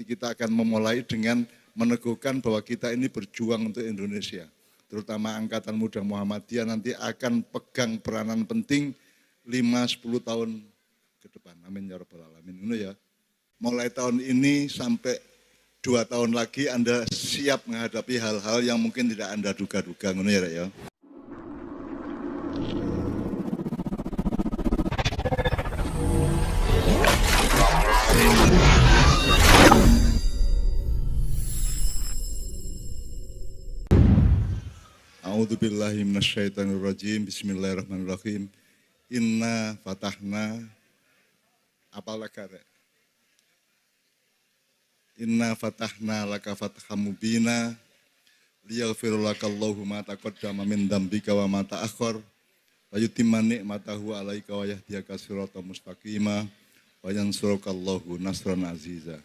nanti kita akan memulai dengan meneguhkan bahwa kita ini berjuang untuk Indonesia. Terutama Angkatan Muda Muhammadiyah nanti akan pegang peranan penting 5-10 tahun ke depan. Amin ya rabbal alamin. Ini ya. Mulai tahun ini sampai 2 tahun lagi Anda siap menghadapi hal-hal yang mungkin tidak Anda duga-duga. Ini ya. A'udzubillahi minasyaitonirrajim. Bismillahirrahmanirrahim. Inna fatahna apalaka rek? Inna fatahna laka fatham mubina liyaghfir lakallahu ma taqaddama min dzambika wa ma ta'akhkhar wa yutimma ni'matahu 'alaika wa yahdiyaka siratan mustaqima wa yansurukallahu nasran aziza.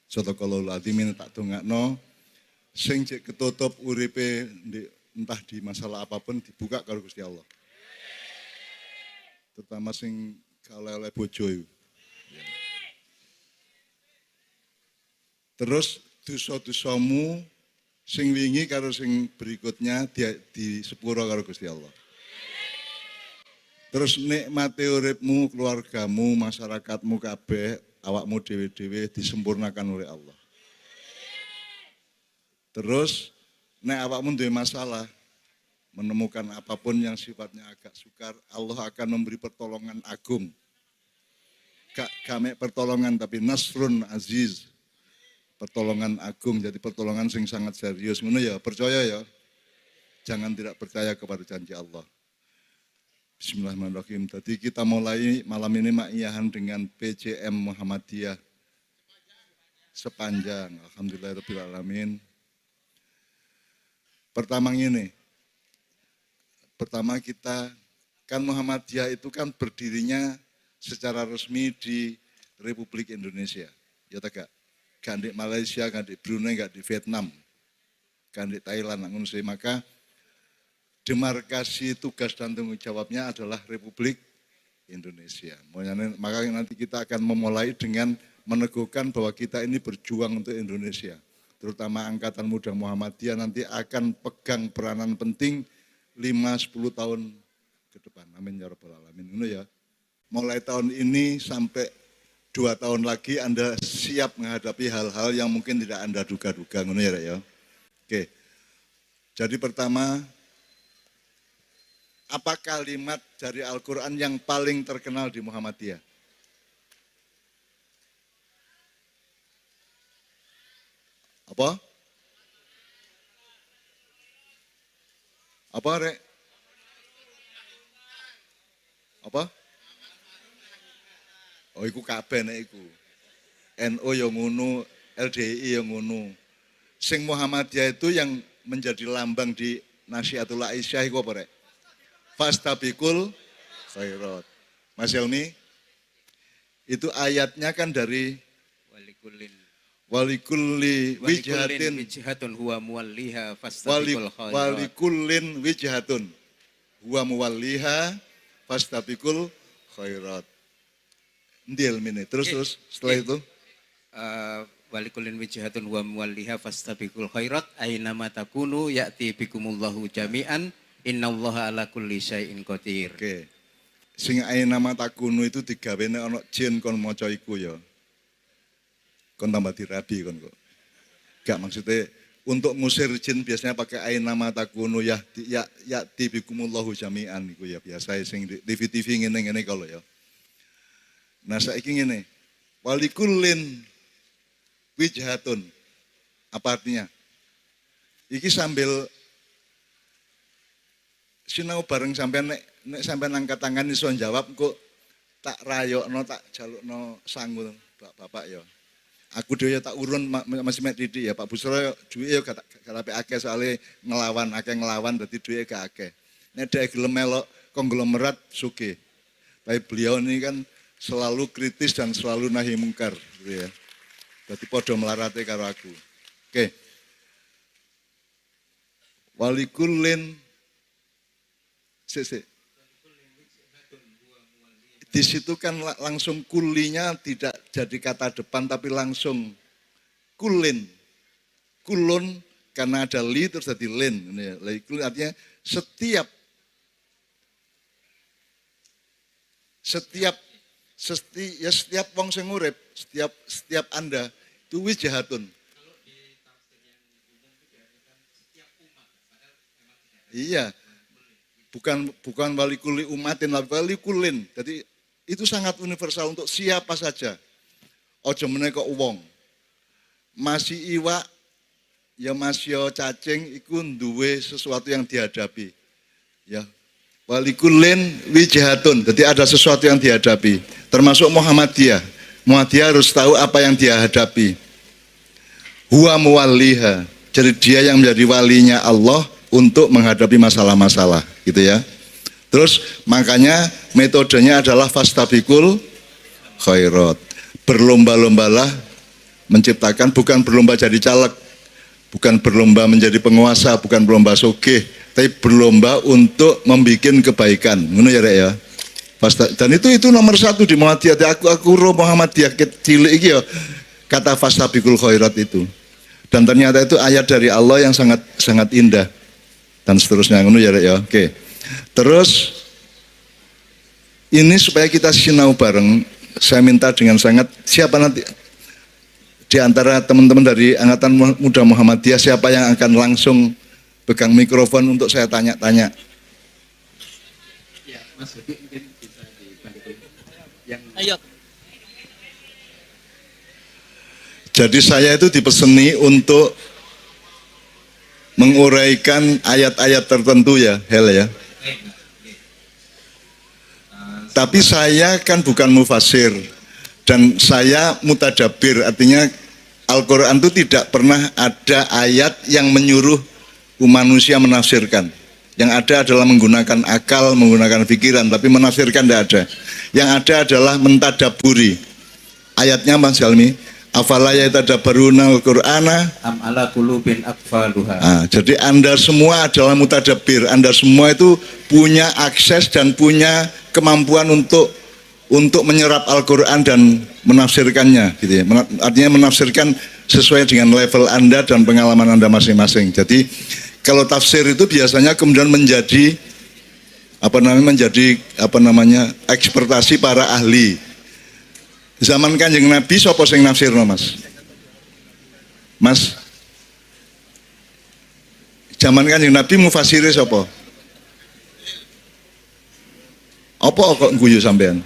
Sadaqallahul azim. Tak dongakno sing cek ketutup uripe entah di masalah apapun dibuka karo Gusti Allah. Terutama sing kalele bojo iku. Terus dosa-dosamu sing wingi karo sing berikutnya di sepuro karo Gusti Allah. Terus nikmate uripmu, keluargamu, masyarakatmu kabeh, awakmu dhewe-dhewe disempurnakan oleh Allah. Terus nek awakmu duwe masalah, menemukan apapun yang sifatnya agak sukar, Allah akan memberi pertolongan agung. Gak mek pertolongan tapi nasrun aziz. Pertolongan agung, jadi pertolongan sing sangat serius. Ngono ya, percaya ya. Jangan tidak percaya kepada janji Allah. Bismillahirrahmanirrahim. Tadi kita mulai malam ini ma'iyahan dengan PCM Muhammadiyah sepanjang. Alhamdulillahirabbil alamin. Pertama kita kan Muhammadiyah itu kan berdirinya secara resmi di Republik Indonesia. Ya tak? Gak di Malaysia, gak di Brunei, gak di Vietnam, gak di Thailand. Maka demarkasi tugas dan tanggung jawabnya adalah Republik Indonesia. Maka nanti kita akan memulai dengan meneguhkan bahwa kita ini berjuang untuk Indonesia. Terutama Angkatan Muda Muhammadiyah nanti akan pegang peranan penting 5-10 tahun ke depan. Amin ya rabbal alamin. Ini ya. Mulai tahun ini sampai 2 tahun lagi Anda siap menghadapi hal-hal yang mungkin tidak Anda duga-duga. Ini ya. Oke. Jadi pertama, apa kalimat dari Al-Quran yang paling terkenal di Muhammadiyah? Apa? Apa, Rek? Apa? Oh, iku kabeh nek iku. NU yang ngono, LDI yang ngono. Sing Muhammadiyah itu yang menjadi lambang di Nasihatul Aisyah iku apa, Rek? Fastabiqul khairat. Mas Helmi, itu ayatnya kan dari walikulli wijhatun huwa muwalliha fastabiqul khairat. Walikullin wijhatun huwa muwalliha fastabiqul khairat. Ndil mini. Terus setelah itu walikullin wijhatun huwa muwalliha fastabiqul khairat ainama takunu ya'ti bikumullahu jami'an innallaha ala kulli syai'in qadir. Oke. Sing ainama takunu itu digawene ana jin kon maca iku ya. Kon tambah dirabi kon kok. Gak maksudnya untuk ngusir jin biasanya pakai ainama takunu ya'ti bikumullahu jami'an iku ya biasa sing di TV ngene-ngene kalau ya. Nah saiki ngene, walikullin wijhatun. Apa artinya? Iki sambil sinau bareng sampean nek sampean angkat tangan iso jawab kok tak rayokno tak jalukno sangu Bapak ya. Aku dhewe tak urun masih mek titik ya Pak Busro duwe ya gak akeh soalé ngelawan dadi duwe gak akeh. Nek dhek gelem melok konglomerat sugih. Tapi beliau ini kan selalu kritis dan selalu nahi mungkar gitu ya. Jadi podo melarate karo aku. Oke. Walikullin di situ kan langsung kulinya tidak jadi kata depan tapi langsung kulin. Kulun karena ada li terus jadi lin. Kulin artinya setiap wong sing urip, setiap Anda itu wijahatun. Iya. Bukan walikuli umatin, walikulin. Jadi itu sangat universal untuk siapa saja. Ojo meneh kok wong. Masih iwak ya masih cacing iku duwe sesuatu yang dihadapi. Ya. Walikulin wijahatun. Jadi ada sesuatu yang dihadapi. Termasuk Muhammadiyah. Muhammadiyah harus tahu apa yang dia hadapi. Huwa muwalliha. Jadi dia yang menjadi walinya Allah untuk menghadapi masalah-masalah, gitu ya. Terus makanya metodenya adalah fastabiqul khairat. Berlomba-lombalah menciptakan, bukan berlomba jadi caleg, bukan berlomba menjadi penguasa, bukan berlomba sugih, tapi berlomba untuk membuat kebaikan. Ngono ya, Rek ya. Dan itu nomor satu di Muhammadiyah. Aku roh Muhammadiyah cilik iki ya. Kata fastabiqul khairat itu. Dan ternyata itu ayat dari Allah yang sangat sangat indah. Dan seterusnya, ngono ya, Rek ya. Oke. Terus ini supaya kita sinau bareng, saya minta dengan sangat, siapa nanti di antara teman-teman dari Angkatan Muda Muhammadiyah, siapa yang akan langsung pegang mikrofon untuk saya tanya-tanya? Ya, Mas Budi mungkin bisa dibantu. Ayo. Jadi saya itu dipeseni untuk menguraikan ayat-ayat tertentu ya, Hel ya. Tapi saya kan bukan mufasir dan saya mutadabir, artinya Al-Quran itu tidak pernah ada ayat yang menyuruh manusia menafsirkan. Yang ada adalah menggunakan akal, menggunakan pikiran, tapi menafsirkan tidak ada. Yang ada adalah mentadaburi. Ayatnya Mas Helmi, afala yatadabbaruna al-Qur'ana am ala qulubin aqfaluha. Jadi Anda semua adalah mutadabbir. Anda semua itu punya akses dan punya kemampuan untuk menyerap Al-Qur'an dan menafsirkannya gitu ya. Artinya menafsirkan sesuai dengan level Anda dan pengalaman Anda masing-masing. Jadi kalau tafsir itu biasanya kemudian menjadi ekspertasi para ahli. Zaman Kanjeng Nabi sapa sing nafsirno, Mas? Mas. Zaman Kanjeng Nabi mufasire sapa? Apa kok guyu sampean?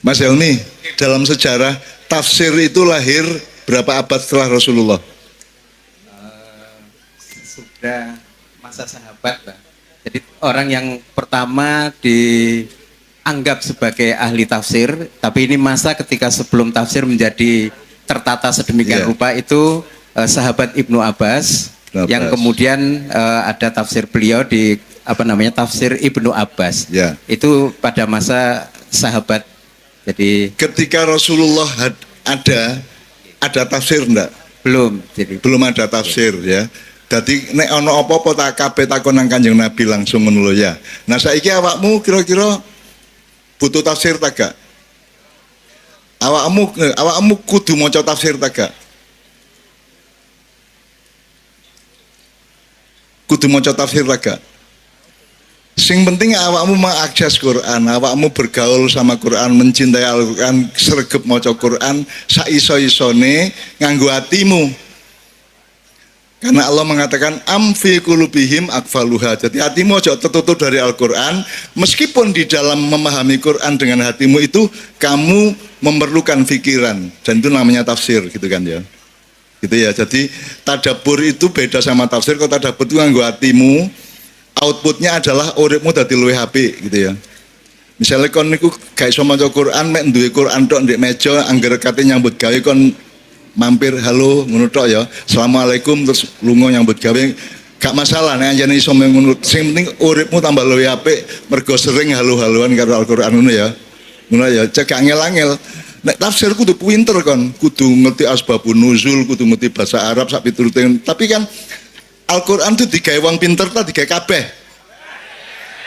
Mas Helmi, dalam sejarah tafsir itu lahir berapa abad setelah Rasulullah? Sudah masa sahabat, Pak. Jadi orang yang pertama dianggap sebagai ahli tafsir, tapi ini masa ketika sebelum tafsir menjadi tertata sedemikian rupa itu sahabat Ibnu Abbas, yang kemudian ada tafsir beliau di tafsir Ibnu Abbas. Itu pada masa sahabat. Jadi ketika Rasulullah ada tafsir enggak? Belum. Jadi belum ada tafsir ya. Jadi nek ono apa-apa tak kabeh takon nang Kanjeng Nabi langsung ngono lho ya. Nah saiki awakmu kira-kira butuh tafsir ta gak? Awakmu kudu maca tafsir ta gak? Kudu maca tafsir ta gak? Sing penting awakmu mengakses Quran, awakmu bergaul sama Quran, mencintai Al-Quran, sregep maca Quran, sak iso-isone nganggo atimu. Karena Allah mengatakan amfi qulubihim akfaluha. Jadi hatimu aja tertutup dari Al-Quran. Meskipun di dalam memahami Quran dengan hatimu itu kamu memerlukan pikiran. Dan itu namanya tafsir gitu kan ya. Gitu ya. Jadi tadabbur itu beda sama tafsir. Kalau tadabbur itu nganggo hatimu, outputnya adalah uripmu dadi luwih apik gitu ya. Misalnya kon niku gak iso maca Quran, mek duwe Quran tok ndek meja angger kate nyambut gawe kon mampir halo ngono tok ya. Assalamualaikum terus lunga nyambut gawe gak masalah nek anjene iso ngono. Sing penting uripmu tambah luwih apik mergo sering halo-haloan karo Al-Qur'an ngono ya. Ngono ya, cek angel-angel. Nek tafsir kudu pinter kon, kudu ngerti asbabun nuzul, kudu ngerti bahasa Arab sak piturute. Tapi kan Al-Qur'an itu digawe wong pinter ta digawe kabeh.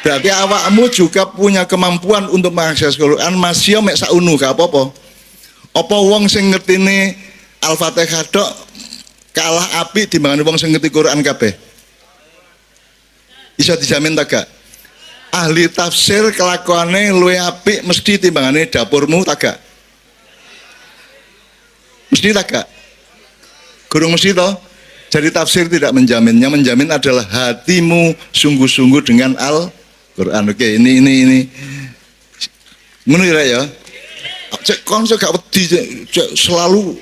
Berarti awakmu juga punya kemampuan untuk mengakses Quran, masih mek saunu gak apa-apa. Apa wong sing ngertine Al-Fatihah tok kalah apik timbangane wong sing ngerti Quran kabeh? Bisa dijamin tak gak? Ahli tafsir kelakuannya luwih apik mesti timbangane dapurmu tak gak? Mesti tak gak? Gurung mesti toh? Jadi tafsir tidak menjaminnya, menjamin adalah hatimu sungguh-sungguh dengan Al-Quran. Oke, ini. Ngono ya. Cek kon gak wedi, cek selalu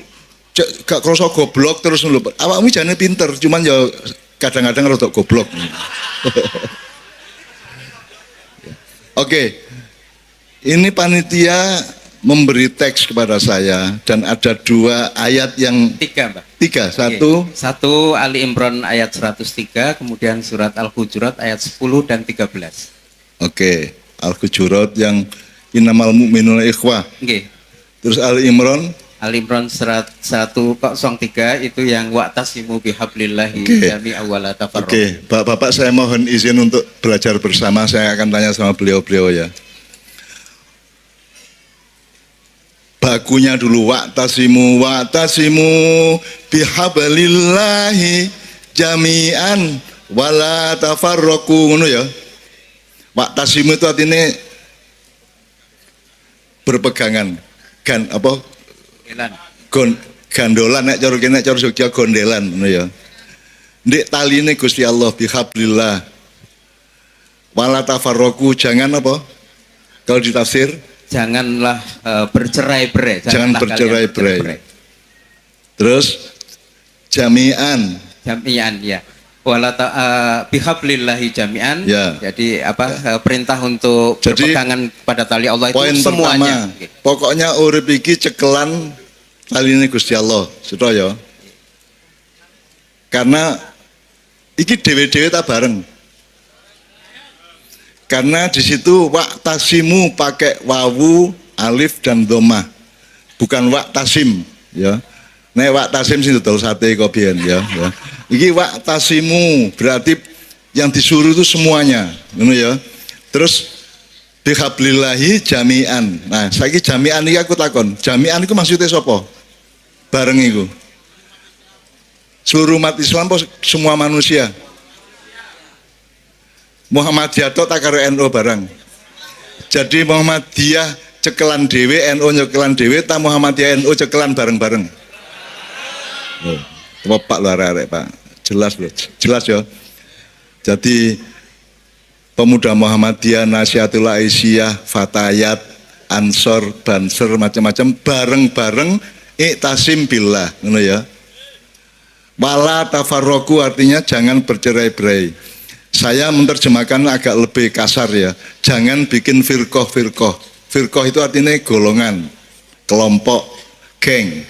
cek gak krasa goblok terus lho. Awakmu jane pinter, cuman ya kadang-kadang rada goblok. Oke. Ini panitia memberi teks kepada saya dan ada 2 ayat yang 3, Mbak. 3, Satu Ali Imran ayat 103, kemudian surat Al-Hujurat ayat 10 dan 13. Oke, Al-Hujurat yang innamal mu'minuna ikhwah. Oke. Terus Ali Imran surat 103 itu yang wa'tasimu bihablillahi jami'an wa la tafarraqu. Oke, Bapak saya mohon izin untuk belajar bersama, saya akan tanya sama beliau-beliau ya. Bakunya dulu wa'tasimu bihablillahi jami'an wala tafarraqu ngono ya. Wa'tasimu itu artinya berpegangan. Gandolan nek cara kene cara Jogja gondelan ngono ya. Ndek taline Gusti Allah bihablillah. Wala tafarraqu jangan apa? Kalau ditafsir janganlah bercerai-berai. Jangan bercerai-berai. Terus jami'an ya. Bihablillahi jami'an ya. Jadi perintah untuk berpegangan pada tali Allah itu poin semuanya. Pertama, pokoknya urip iki cekelan taline Gusti Allah, sedaya. Karena iki dhewe-dhewe ta bareng. Karena di situ wa'tasimu pakai wawu, alif dan dhammah. Bukan wa'tasim ya. Nek wa'tasim sing dodol sate kok biyen ya. Iki wa'tasimu berarti yang disuruh itu semuanya, ngono ya. Terus bihablillahi jami'an. Nah, saiki jami'an iki aku takon. Jami'an iku maksudnya sapa? Bareng iku. Seluruh umat Islam apa semua manusia? Muhammadiyah tok tak karo NU bareng. Jadi Muhammadiyah cekelan dhewe, NU nyekelan dhewe, ta Muhammadiyah NU cekelan bareng-bareng. Pak lho arek Pak. Jelas lho, jelas ya. Jadi pemuda Muhammadiyah, Nasihatul Aisyah, Fatayat, Ansor, Banser macam-macam bareng-bareng iktasim billah, ngono ya. Wala tafarraqu artinya jangan bercerai-berai. Saya menerjemahkan agak lebih kasar ya. Jangan bikin firqah. Firqah itu artinya golongan, kelompok, geng.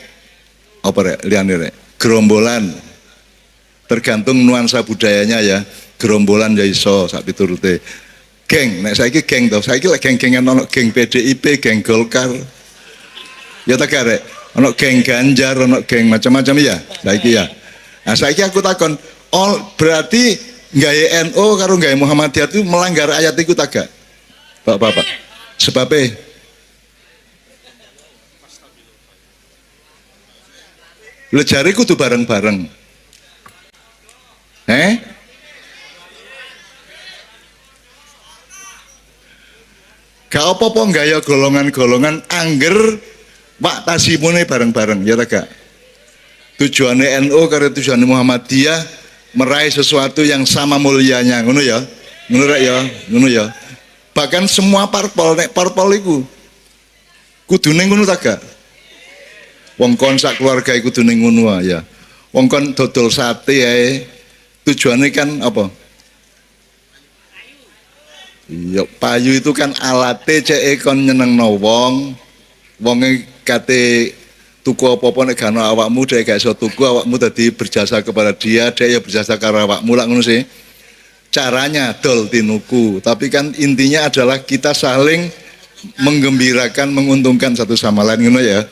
Apa rek? Liane rek? Gerombolan. Tergantung nuansa budayanya ya. Gerombolan ya iso sak piturute. Geng, nek saiki geng to. Saiki lek geng-gengan ono geng PDIP, geng Golkar. Ya tak rek? Ono geng Ganjar, ono geng macam-macam ya. Saiki ya. Nah, saiki aku takon, berarti gawe NU karo gawe Muhammadiyah itu melanggar ayat itu tak gak? Bapak-bapak. Sebabnya lho jare kudu bareng-bareng. Gak apa-apa gaya golongan-golongan angger wa'tasimune bareng-bareng, ya tak gak? Tujuannya NU karo tujuannya Muhammadiyah meraih sesuatu yang sama mulianya, ngono ya, ngono ya. Bahkan semua parpol, nek parpol iku kudune ngono ta gak? Wong kon sak keluarga iku kudune ngono ya. Wong kon dodol sate ae tujuannya kan apa? Iya, payu itu kan alate cek kon nyenengno wong. Wonge kate tuku apa-apa nek gak ono awakmu dhek gak iso tuku, awakmu dadi berjasa kepada dia ya berjasa karo awakmu lak ngono sih. Caranya dol tinuku, tapi kan intinya adalah kita saling menggembirakan, menguntungkan satu sama lain ngono ya.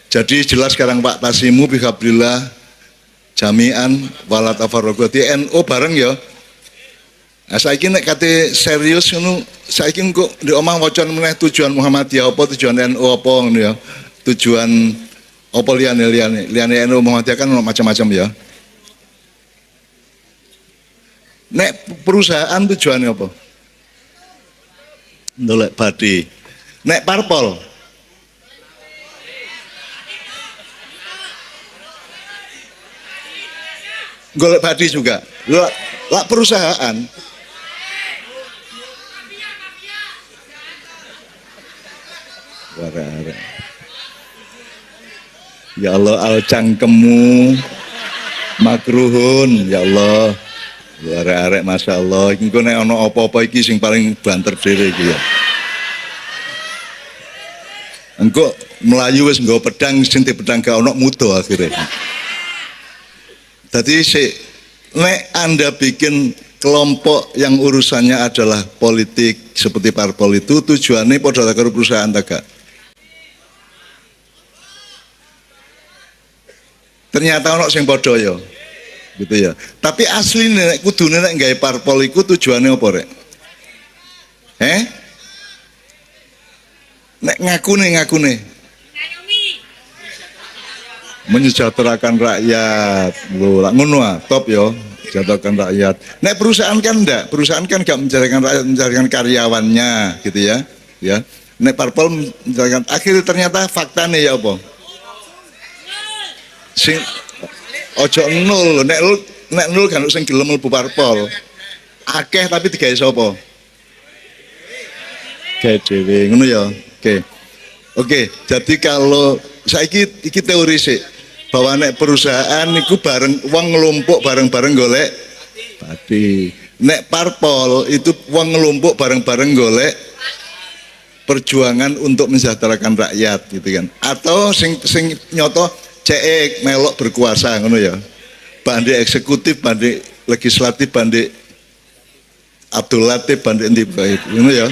Jadi jelas sekarang Pak Tasimu bihablillah jami'an wala tafarraqu. NU bareng ya. Nah, saiki nek kate serius ngono, saiki kok ndek omah wacan meneh tujuan Muhammadiyah apa, tujuan NU apa ngono ya. Tujuan apa liyane NU Muhammadiyah kan macam-macam ya. Nek perusahaan tujuannya apa? Ndolek badi. Nek parpol golek badi juga. Lah perusahaan Wara-wara. Ya Allah, al cangkemmu makruhun, ya Allah. Arek-arek Masya Allah, iki nek ana apa-apa iki sing paling banter dhewe iki ya. Engko melayu wis nggawa pedang, sing pedang gak ono mudo akhirnya. Jadi nek Anda bikin kelompok yang urusannya adalah politik seperti parpol itu, tujuannya padha karo perusahaan ta gak? Ternyata ono sing padha ya. Gitu ya. Tapi asli nek kudune nek gawe parpol iku tujuane apa rek? Nek ngakune menyejahterakan rakyat. Lho, lak ngono top yo, menyejahterakan rakyat. Nek perusahaan kan enggak, perusahaan kan gak menjalankan rakyat, menjalankan karyawannya gitu ya. Ya. Nek parpol menjalankan akhirnya ternyata faktanya ya apa? Sing ojo nol, nek nol kan sing gelem mlebu parpol. Akeh tapi digawe sapa? Gawe dhewe, ngono ya. Oke, jadi kalau saiki iki teori sih bahwa nek perusahaan niku bareng wong ngelumpuk bareng-bareng golek badi. Nek parpol itu wong ngelumpuk bareng-bareng golek perjuangan untuk mensejahterakan rakyat gitu kan. Atau sing nyoto cek melok berkuasa ngono ya. Bandi eksekutif, bandi legislatif, bandi Abdul Latif, bandi endi ngono ya.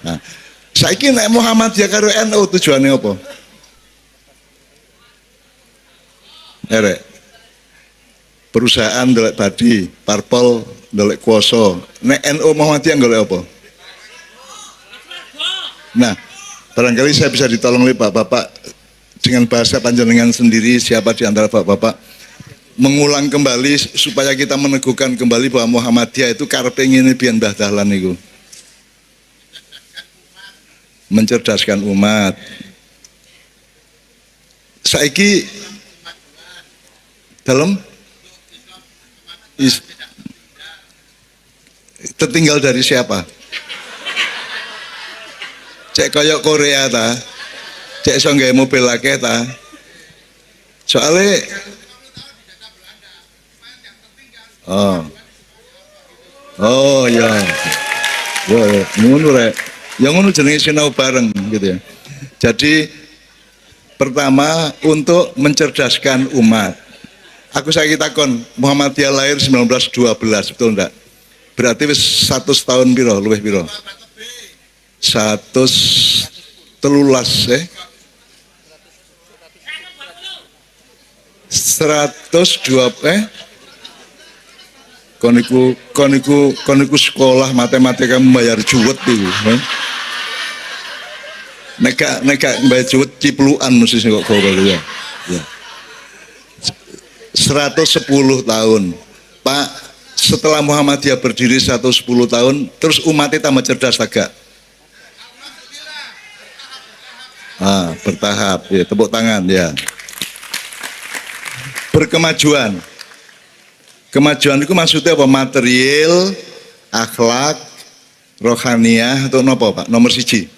Nah, saiki nek Muhammadiyah karo NU tujuannya apa? Erek. Perusahaan dolek badi, parpol dolek kuasa. Nek NU Muhammadiyah golek apa? Nah, barangkali saya bisa ditolong oleh Bapak dengan bahasa panjenengan sendiri, siapa di antara Bapak mengulang kembali supaya kita meneguhkan kembali bahwa Muhammadiyah itu karepe ngene biyen Mbah Dahlan niku. Mencerdaskan umat. Saiki dalam tertinggal dari siapa? Cek koyok Korea ta? Cek iso nggawe mobil akeh ta? Soale Oh ya. Yo ngono rek. Yang ngono jenenge sinau bareng gitu ya. Jadi pertama untuk mencerdaskan umat. Aku saiki takon, Muhammadiyah lahir 1912, betul enggak? Berarti wis 100 tahun piro, luwih piro? 113 koniku sekolah matematika membayar juwet itu. Neka membayar juwet cipluan mesti kok kalau ya. 110 tahun. Pak, setelah Muhammadiyah berdiri 110 tahun, terus umatnya tambah cerdas agak? Bertahap, ya, tepuk tangan ya. Berkemajuan. Kemajuan itu maksudnya apa? Material, akhlak, rohaniah, atau apa Pak? Nomor siji.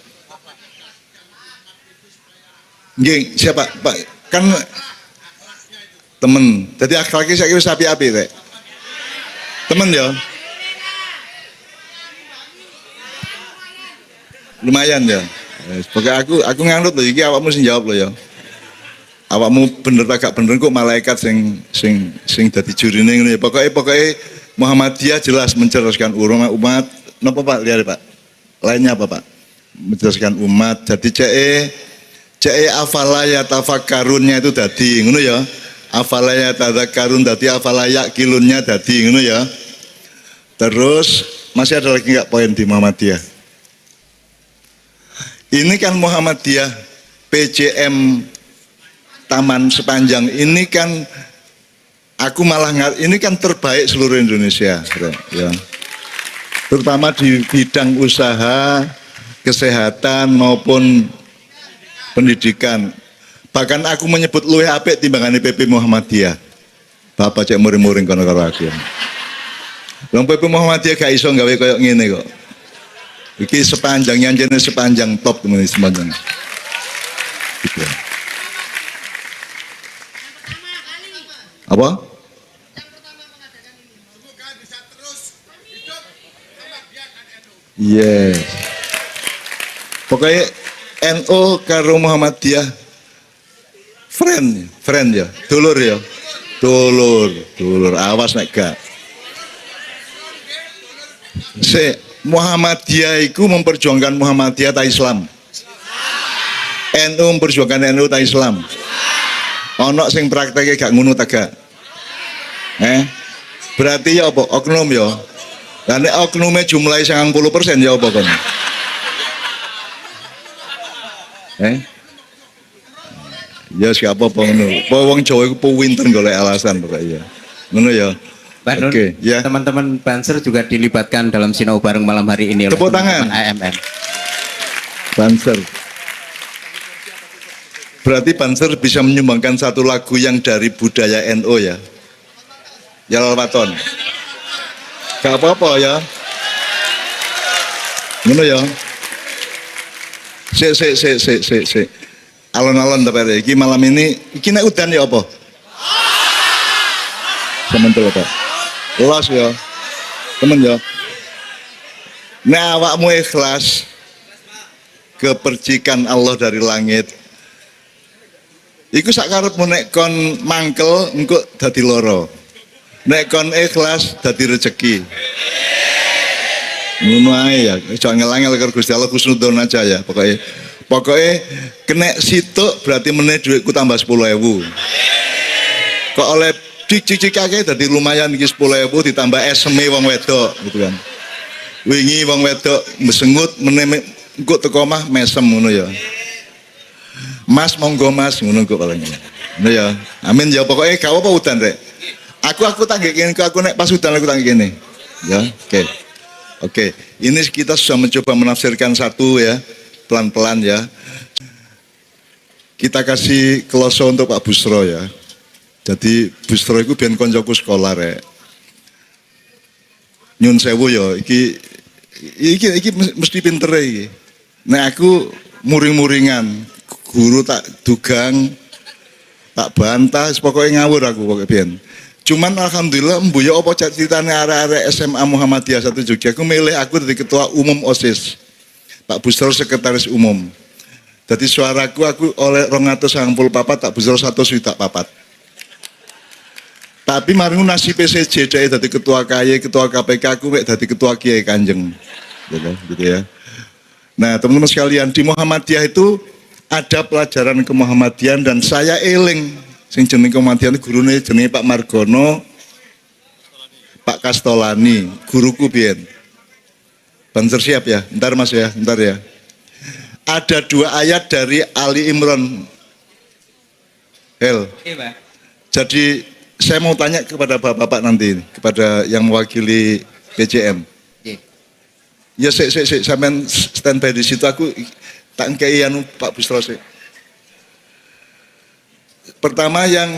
Nggih, siapa Pak? Kan temen. Jadi akhlaknya saya kira api-api rek. Temen ya. Lumayan ya. Pokoknya aku nganut loh, iki awakmu sing jawab loh ya. Awakmu bener tak gak bener kok malaikat sing dadi jurine ngene. Pokoknya Muhammadiyah jelas mencerdaskan umat. Napa Pak? Lihat Pak. Lainnya apa Pak? Mencerdaskan umat. Jadi CE afala ya tafakkarunnya itu dadi ngono ya. Afala ya tadzakarun dadi afala ya kilunnya dadi ngono ya. Terus Masih ada lagi nggak poin di Muhammadiyah? Ini kan Muhammadiyah PJM Taman Sepanjang ini kan aku malah ini kan terbaik seluruh Indonesia, ya. Terutama di bidang usaha, kesehatan maupun pendidikan. Bahkan aku menyebut luwih apik timbangan PP Muhammadiyah. Bapak cek muring-muring kono karo aku. Wong PP Muhammadiyah gak iso gawe koyo ngene kok. Iki sepanjang nyanjene sepanjang top temen sepanjang. Gitu. Apa? Yes. Pokoknya NU karo Muhammadiyah friend ya, dulur ya. Dulur, awas nek gak. Muhammadiyah iku memperjuangkan Muhammadiyah ta Islam. NU memperjuangkan NU ta Islam. Ono sing prakteknya gak ngono ta gak? Berarti ya apa? Oknum ya. Lah nek oknume jumlahe 90% ya apa kon? Ya siapa ngono. Wong Jawa iku pinter golek alasan pokoknya. Ngono ya. Pak Nun, ya. Teman-teman Banser juga dilibatkan dalam sinau bareng malam hari ini. Tepuk tangan. AMN. Banser. Berarti Banser bisa menyumbangkan satu lagu yang dari budaya NU ya. Jalal Waton. Gak apa-apa ya. Ngono ya. Sik. Alon-alon tapi iki malam ini iki nek udan ya apa? Sementul apa? Los ya. Temen ya. Nek awakmu ikhlas kepercikan Allah dari langit. Iku sak karepmu nek kon mangkel engko dadi loro. Nek kon ikhlas dadi rezeki. Ngono ae ya, aja ngel-ngel karo Gusti Allah kusnudon aja ya pokoknya. Pokoknya kena situk berarti meneh duitku tambah 10.000. Kok oleh cicik-cicake dadi lumayan iki 10.000 ditambah eseme wong wedok gitu kan. Wingi wong wedok mesengut meneh engko teko omah mesem ngono ya. Mas monggo Mas ngono kok paling. Ngono ya. Amin ya pokoknya gak apa udan rek. Aku tak ngene aku nek pas udan aku tak ngene. Ya, oke. Oke, ini kita sudah mencoba menafsirkan satu ya. Pelan-pelan ya. Kita kasih kloso untuk Pak Busro ya. Jadi Busro itu biar koncoku sekolah rek. Nyun sewu ya, iki mesti pinter iki. Nah aku muring-muringan, guru tak dugang, tak bantah, pokoknya ngawur aku pokoknya biar. Cuman alhamdulillah mbuya apa ceritanya arek-arek SMA Muhammadiyah 1 Jogja aku milih aku dari ketua umum OSIS. Pak Busro sekretaris umum. Jadi suaraku aku oleh 294 Pak Busro 1 swidak papat. Tapi mari nasib PCJ dari ketua KY, ketua KPK aku mek dari ketua Kiai Kanjeng. Gitu ya. Nah, teman-teman sekalian di Muhammadiyah itu ada pelajaran kemuhammadian dan saya eling sing jeneng Muhammadiyah gurune jenenge Pak Margono, Pak Kastolani, guruku biyen. Banser siap ya, ntar Mas ya, ntar ya. Ada 2 ayat dari Ali Imran. Jadi saya mau tanya kepada bapak-bapak nanti, kepada yang mewakili PJM. Ya, sampean standby di situ aku tak ngkei anu Pak Busro sih. Pertama yang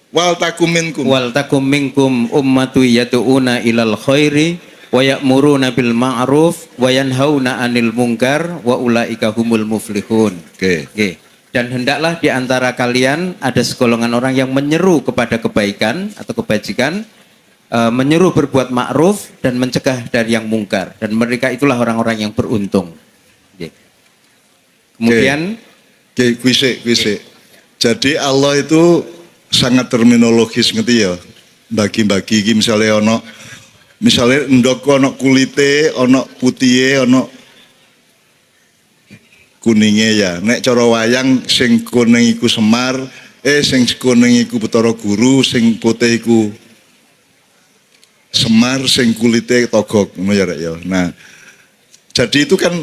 wal takum minkum ummatu yatu'una ilal khairi wa ya'muruna bil ma'ruf wa yanhauna 'anil munkar wa ulaika humul muflihun. Oke. Dan hendaklah di antara kalian ada segolongan orang yang menyeru kepada kebaikan atau kebajikan, menyeru berbuat ma'ruf dan mencegah dari yang mungkar, dan mereka itulah orang-orang yang beruntung. Kemudian kuise. Jadi Allah itu sangat terminologis ngerti ya. Bagi-bagi iki misalnya ndok ono kulite, ono putihe, ono kuninge ya. Nek cara wayang sing kuning iku Semar, sing kuning iku Bathara Guru, sing putih iku semar sing kulite togok ngono ya rek ya. Nah, jadi itu kan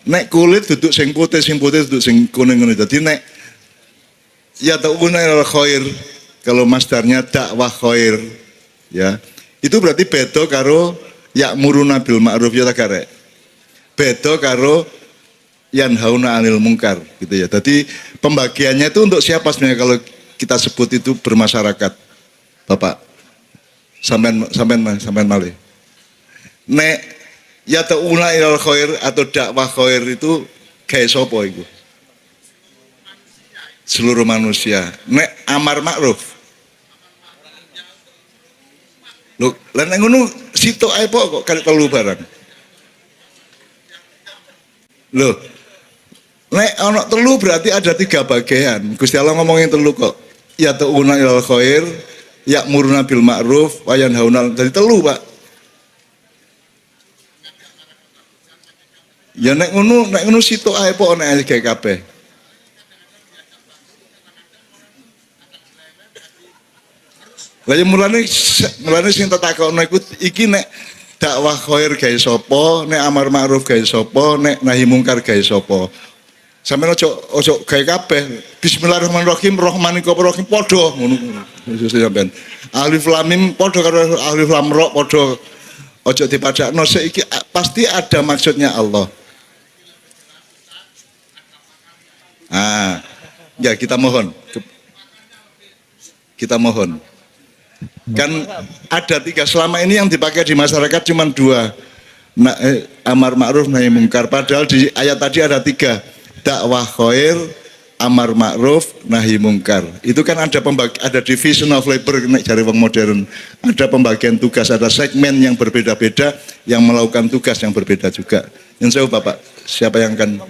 nek kulit duduk sing putih duduk sing kuning ngono. Jadi nek ya ta'una ilal khair, kalau masdarnya dakwah khair ya. Itu berarti beda karo ya'muruna bil ma'ruf ya tak rek. Beda karo yanhauna 'anil munkar gitu ya. Jadi pembagiannya itu untuk siapa sebenarnya kalau kita sebut itu bermasyarakat? Bapak sampean malih. Nek ya ta'una ilal khair atau dakwah khair itu gawe sapa iku? Seluruh manusia. Nek amar ma'ruf. Lho, lan nek ngono sitok ae kok kali telu barang. Loh, nek ana telu berarti ada 3 bagian. Gusti Allah ngomongin telu kok. Ya ta'una ilal khair, ya'muruna bil ma'ruf, wa yanhauna. Jadi telu, Pak. Ya nek ngono sitok ae kok nek gawe kabeh. Lah ya mulane sing tak takokno iku iki nek dakwah khair gawe sapa, nek amar ma'ruf gawe sapa, nek nahi mungkar gawe sapa. Sampeyan ojo gawe kabeh. Bismillahirrahmanirrahim, Rahmanirrahim padha ngono. Sampeyan. Alif lam mim padha karo alif lam ra padha. Ojo dipadakno sik iki pasti ada maksudnya Allah. Ya kita mohon. Kita mohon. Kan ada 3 selama ini yang dipakai di masyarakat cuma 2 amar ma'ruf nahi mungkar, padahal di ayat tadi ada 3 dakwah khair, amar ma'ruf nahi mungkar. Itu kan ada division of labor nek cari wong modern, ada pembagian tugas, ada segmen yang berbeda-beda yang melakukan tugas yang berbeda juga. Nyun sewu Bapak, siapa yang akan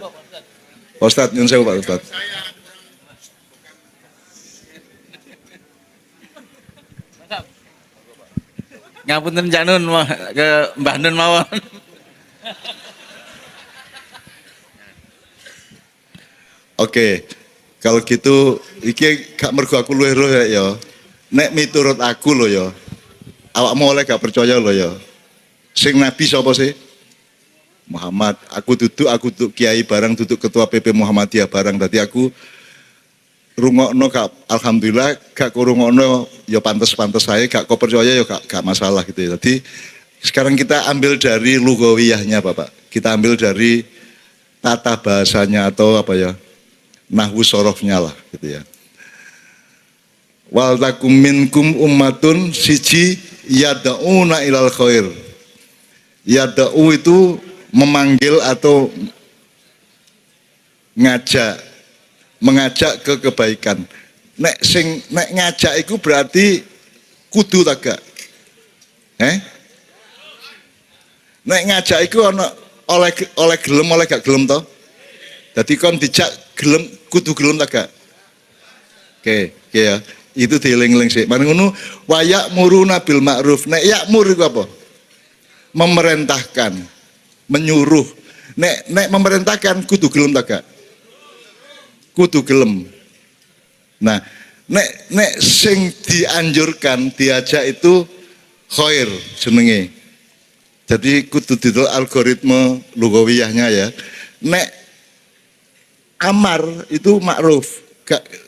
Ustadz? Nyun sewu Pak Ustadz. Ngapunten Cak Nun ke Mbah Nun mawon. Oke, kalau gitu iki gak mergo aku luwih roh ya. Nek miturut aku lho ya. Awakmu oleh gak percaya lho ya. Sing nabi sapa sih? Muhammad. Aku duduk kiai barang, duduk ketua PP Muhammadiyah barang. Dadi aku rungokno gak, alhamdulillah gak kurungokno ya pantes-pantes saya, gak kok percaya ya gak masalah gitu ya. Jadi sekarang kita ambil dari lugawiyahnya Bapak, kita ambil dari tata bahasanya atau apa ya, nahwu sorofnya lah gitu ya. Wal takum minkum ummatun siji yad'una ilal khair. Yad'u itu memanggil atau mengajak ke kebaikan. Nek ngajak itu berarti kudu tak gak? Nek ngajak itu oleh gelem oleh gak gelem to? Dadi kon dijak gelem kudu gelem tak gak? Oke ya. Itu dieling-eling sih. Mari ngono wayak muruna bil ma'ruf. Nek yakmur itu apa? Memerintahkan, menyuruh. Nek memerintahkan kudu gelem tak gak? Kudu gelem. Nah, nek sing dianjurkan diajak itu khair jenenge. Jadi kudu didol algoritma lugawiyahnya ya. Nek amar itu ma'ruf.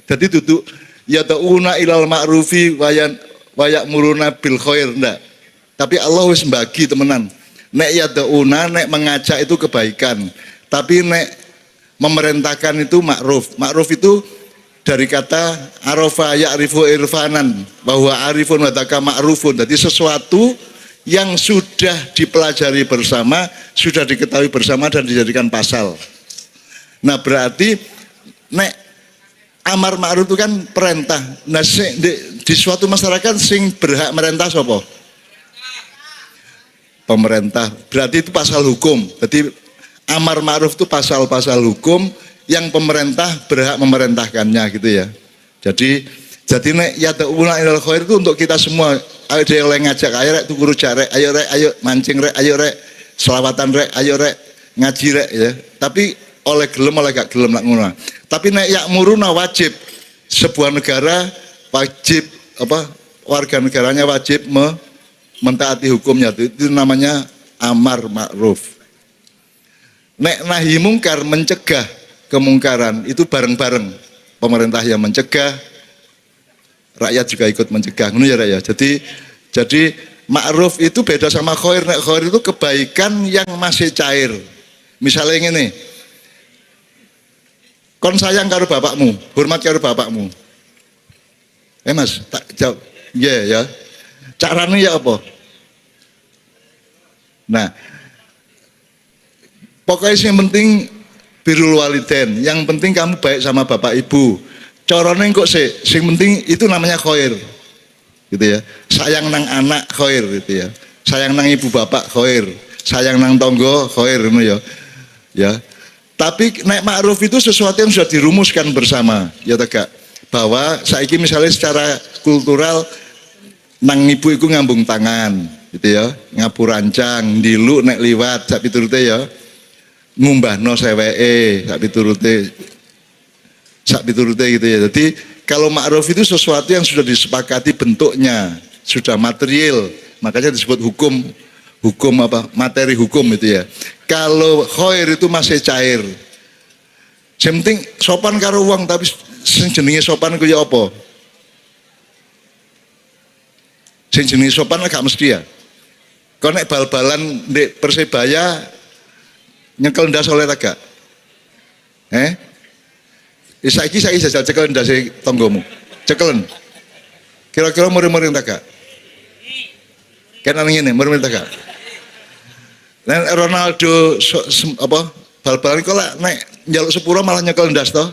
Jadi duduk ya ta'una ilal ma'rufi wa ya'muruna bil khair ndak. Tapi Allah wis bagi temenan. Nek ya ta'una nek mengajak itu kebaikan. Tapi nek memerintahkan itu ma'ruf. Ma'ruf itu dari kata arafa ya'rifu irfanan, bahwa arifun wadaka ma'rufun. Jadi sesuatu yang sudah dipelajari bersama, sudah diketahui bersama dan dijadikan pasal. Nah berarti nek amar ma'ruf itu kan perintah. Nah di suatu masyarakat sing berhak merintah sapa? Pemerintah. Berarti itu pasal hukum. Jadi amar ma'ruf itu pasal-pasal hukum yang pemerintah berhak memerintahkannya gitu ya. Jadi nek ya ta'una ilal khair itu untuk kita semua. Ayo dia oleh ngajak, ayo rek tuku rujak rek, ayo mancing rek, ayo rek selawatan rek, ayo rek ngaji rek ya. Tapi oleh gelem oleh gak gelem lak ngono. Tapi nek ya'muruna wajib, sebuah negara wajib warga negaranya wajib mentaati hukumnya itu namanya amar ma'ruf. Nek nahi mungkar, mencegah kemungkaran, itu bareng-bareng. Pemerintah yang mencegah, rakyat juga ikut mencegah. Ngono ya, rakyat. Jadi ma'ruf itu beda sama khair. Nek khair itu kebaikan yang masih cair. Misalnya ini, kon sayang karo bapakmu, hormat karo bapakmu. Mas, tak jawab. Ya. Caranya ya apa? Nah, pokoknya yang penting birrul walidain, yang penting kamu baik sama bapak ibu. Caranya kok sing penting itu namanya khair. Gitu ya. Sayang nang anak khair gitu ya. Sayang nang ibu bapak khair. Sayang nang tonggo khair ngono ya. Ya. Tapi nek ma'ruf itu sesuatu yang sudah dirumuskan bersama, ya tegak. Bahwa saiki misalnya secara kultural nang ibu iku ngambung tangan gitu ya, ngapur rancang, dilu nek liwat sak piturute ya. Ngumbahno seweke sak piturute gitu ya. Jadi kalau ma'ruf itu sesuatu yang sudah disepakati bentuknya, sudah material, makanya disebut hukum apa? Materi hukum itu ya. Kalau khair itu masih cair. Yang penting sopan karo wong, tapi sing jenenge sopan ku ya apa? Sing jenenge sopan gak mesti ya. Kau nek bal-balan di Persebaya nyekel ndas oleh gak? Saiki jajal cekel ndas tonggomu. Cekelen. Kira-kira murid-murid tak gak? Kena ngene, murid tak gak? Nek Ronaldo bal-balan kok lek nek njaluk sepuro malah nyekel ndas toh.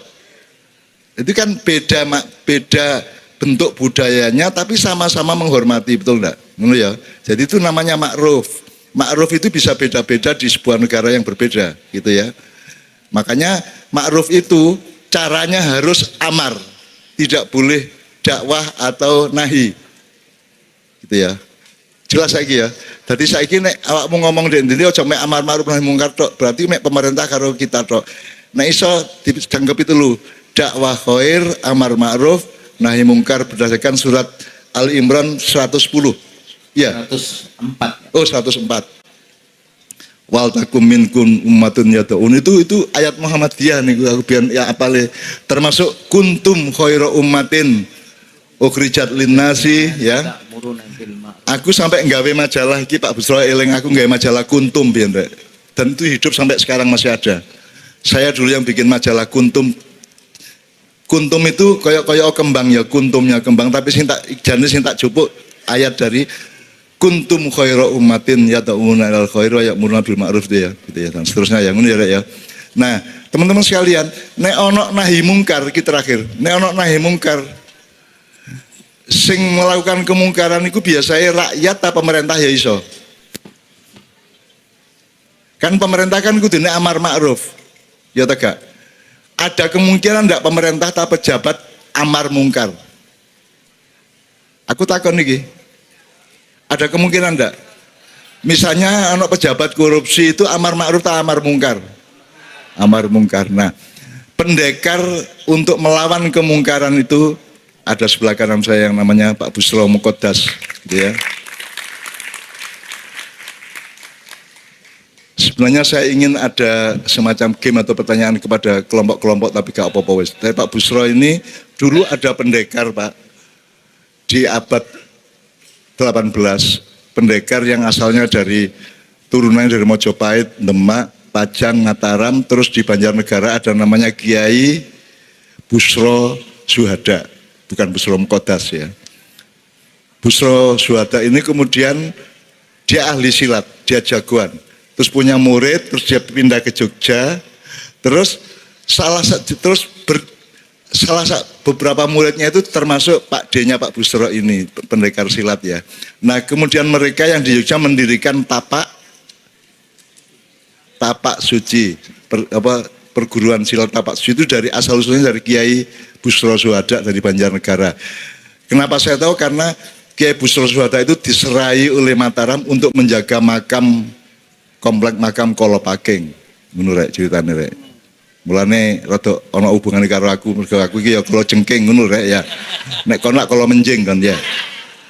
Itu kan beda bentuk budayanya tapi sama-sama menghormati, betul enggak? Ngono ya. Jadi itu namanya ma'ruf. Ma'ruf itu bisa beda-beda di sebuah negara yang berbeda, gitu ya. Makanya ma'ruf itu caranya harus amar, tidak boleh dakwah atau nahi, gitu ya. Jelas saiki ya. Jadi saiki nek awakmu ngomong ndek ndi aja mek amar ma'ruf nahi mungkar tok, berarti mek pemerintah karo kita tok. Nek iso ditanggapi telu, dakwah khair, amar ma'ruf, nahi mungkar berdasarkan surat Al-Imran 110. Ya. 104. Oh, 104. Wal takum minkum ummatun yad'un, itu ayat Muhammadiyah nih aku biar ya apale, termasuk kuntum khairu ummatin ukhrijat linnasi ya. Aku sampai nggawe majalah iki Pak Busro eling, aku nggawe majalah kuntum biyen rek. Dan itu hidup sampai sekarang masih ada. Saya dulu yang bikin majalah kuntum. Kuntum itu kayak kembang ya, kuntumnya kembang, tapi sing tak jenis sing tak jupuk ayat dari kuntum khairu ummatin yad'una ilal khair wa ya'muruna bil ma'ruf gitu ya, dan seterusnya ya ngono ya. Nah, teman-teman sekalian, nek ono nahi mungkar iki terakhir. Nek ono nahi mungkar sing melakukan kemungkaran itu biasanya rakyat atau pemerintah ya iso. Kan pemerintah kan kudune amar ma'ruf. Ya tegak. Ada kemungkinan enggak pemerintah atau pejabat amar mungkar? Aku takon iki. Ada kemungkinan enggak? Misalnya anak pejabat korupsi itu amar ma'ruf atau amar mungkar? Amar mungkar. Nah, pendekar untuk melawan kemungkaran itu ada sebelah kanan saya yang namanya Pak Busro Muqaddas, gitu ya. Sebenarnya saya ingin ada semacam game atau pertanyaan kepada kelompok-kelompok, tapi gak apa-apa wes. Tapi Pak Busro ini dulu ada pendekar Pak di abad 18, pendekar yang asalnya dari turunannya dari Mojopahit, Demak, Pajang, Mataram, terus di Banjarnegara ada namanya Kiai Busro Suhada, bukan Busro Muqaddas ya. Busro Suhada ini kemudian dia ahli silat, dia jagoan. Terus punya murid, terus dia pindah ke Jogja, terus beberapa muridnya itu termasuk Pak D-nya Pak Busro ini, pendekar silat ya. Nah kemudian mereka yang di Jogja mendirikan tapak suci, perguruan silat tapak suci itu dari asal usulnya dari Kiai Busro Suhada dari Banjarnegara. Kenapa saya tahu? Karena Kiai Busro Suhada itu diserai oleh Mataram untuk menjaga komplek makam Kolopaking, menurut ceritanya rek. Mulane rada ana hubungane karo aku, mergo aku iki ya kala jengking ngono rek ya. Nek kon lak kala menjing kan ya.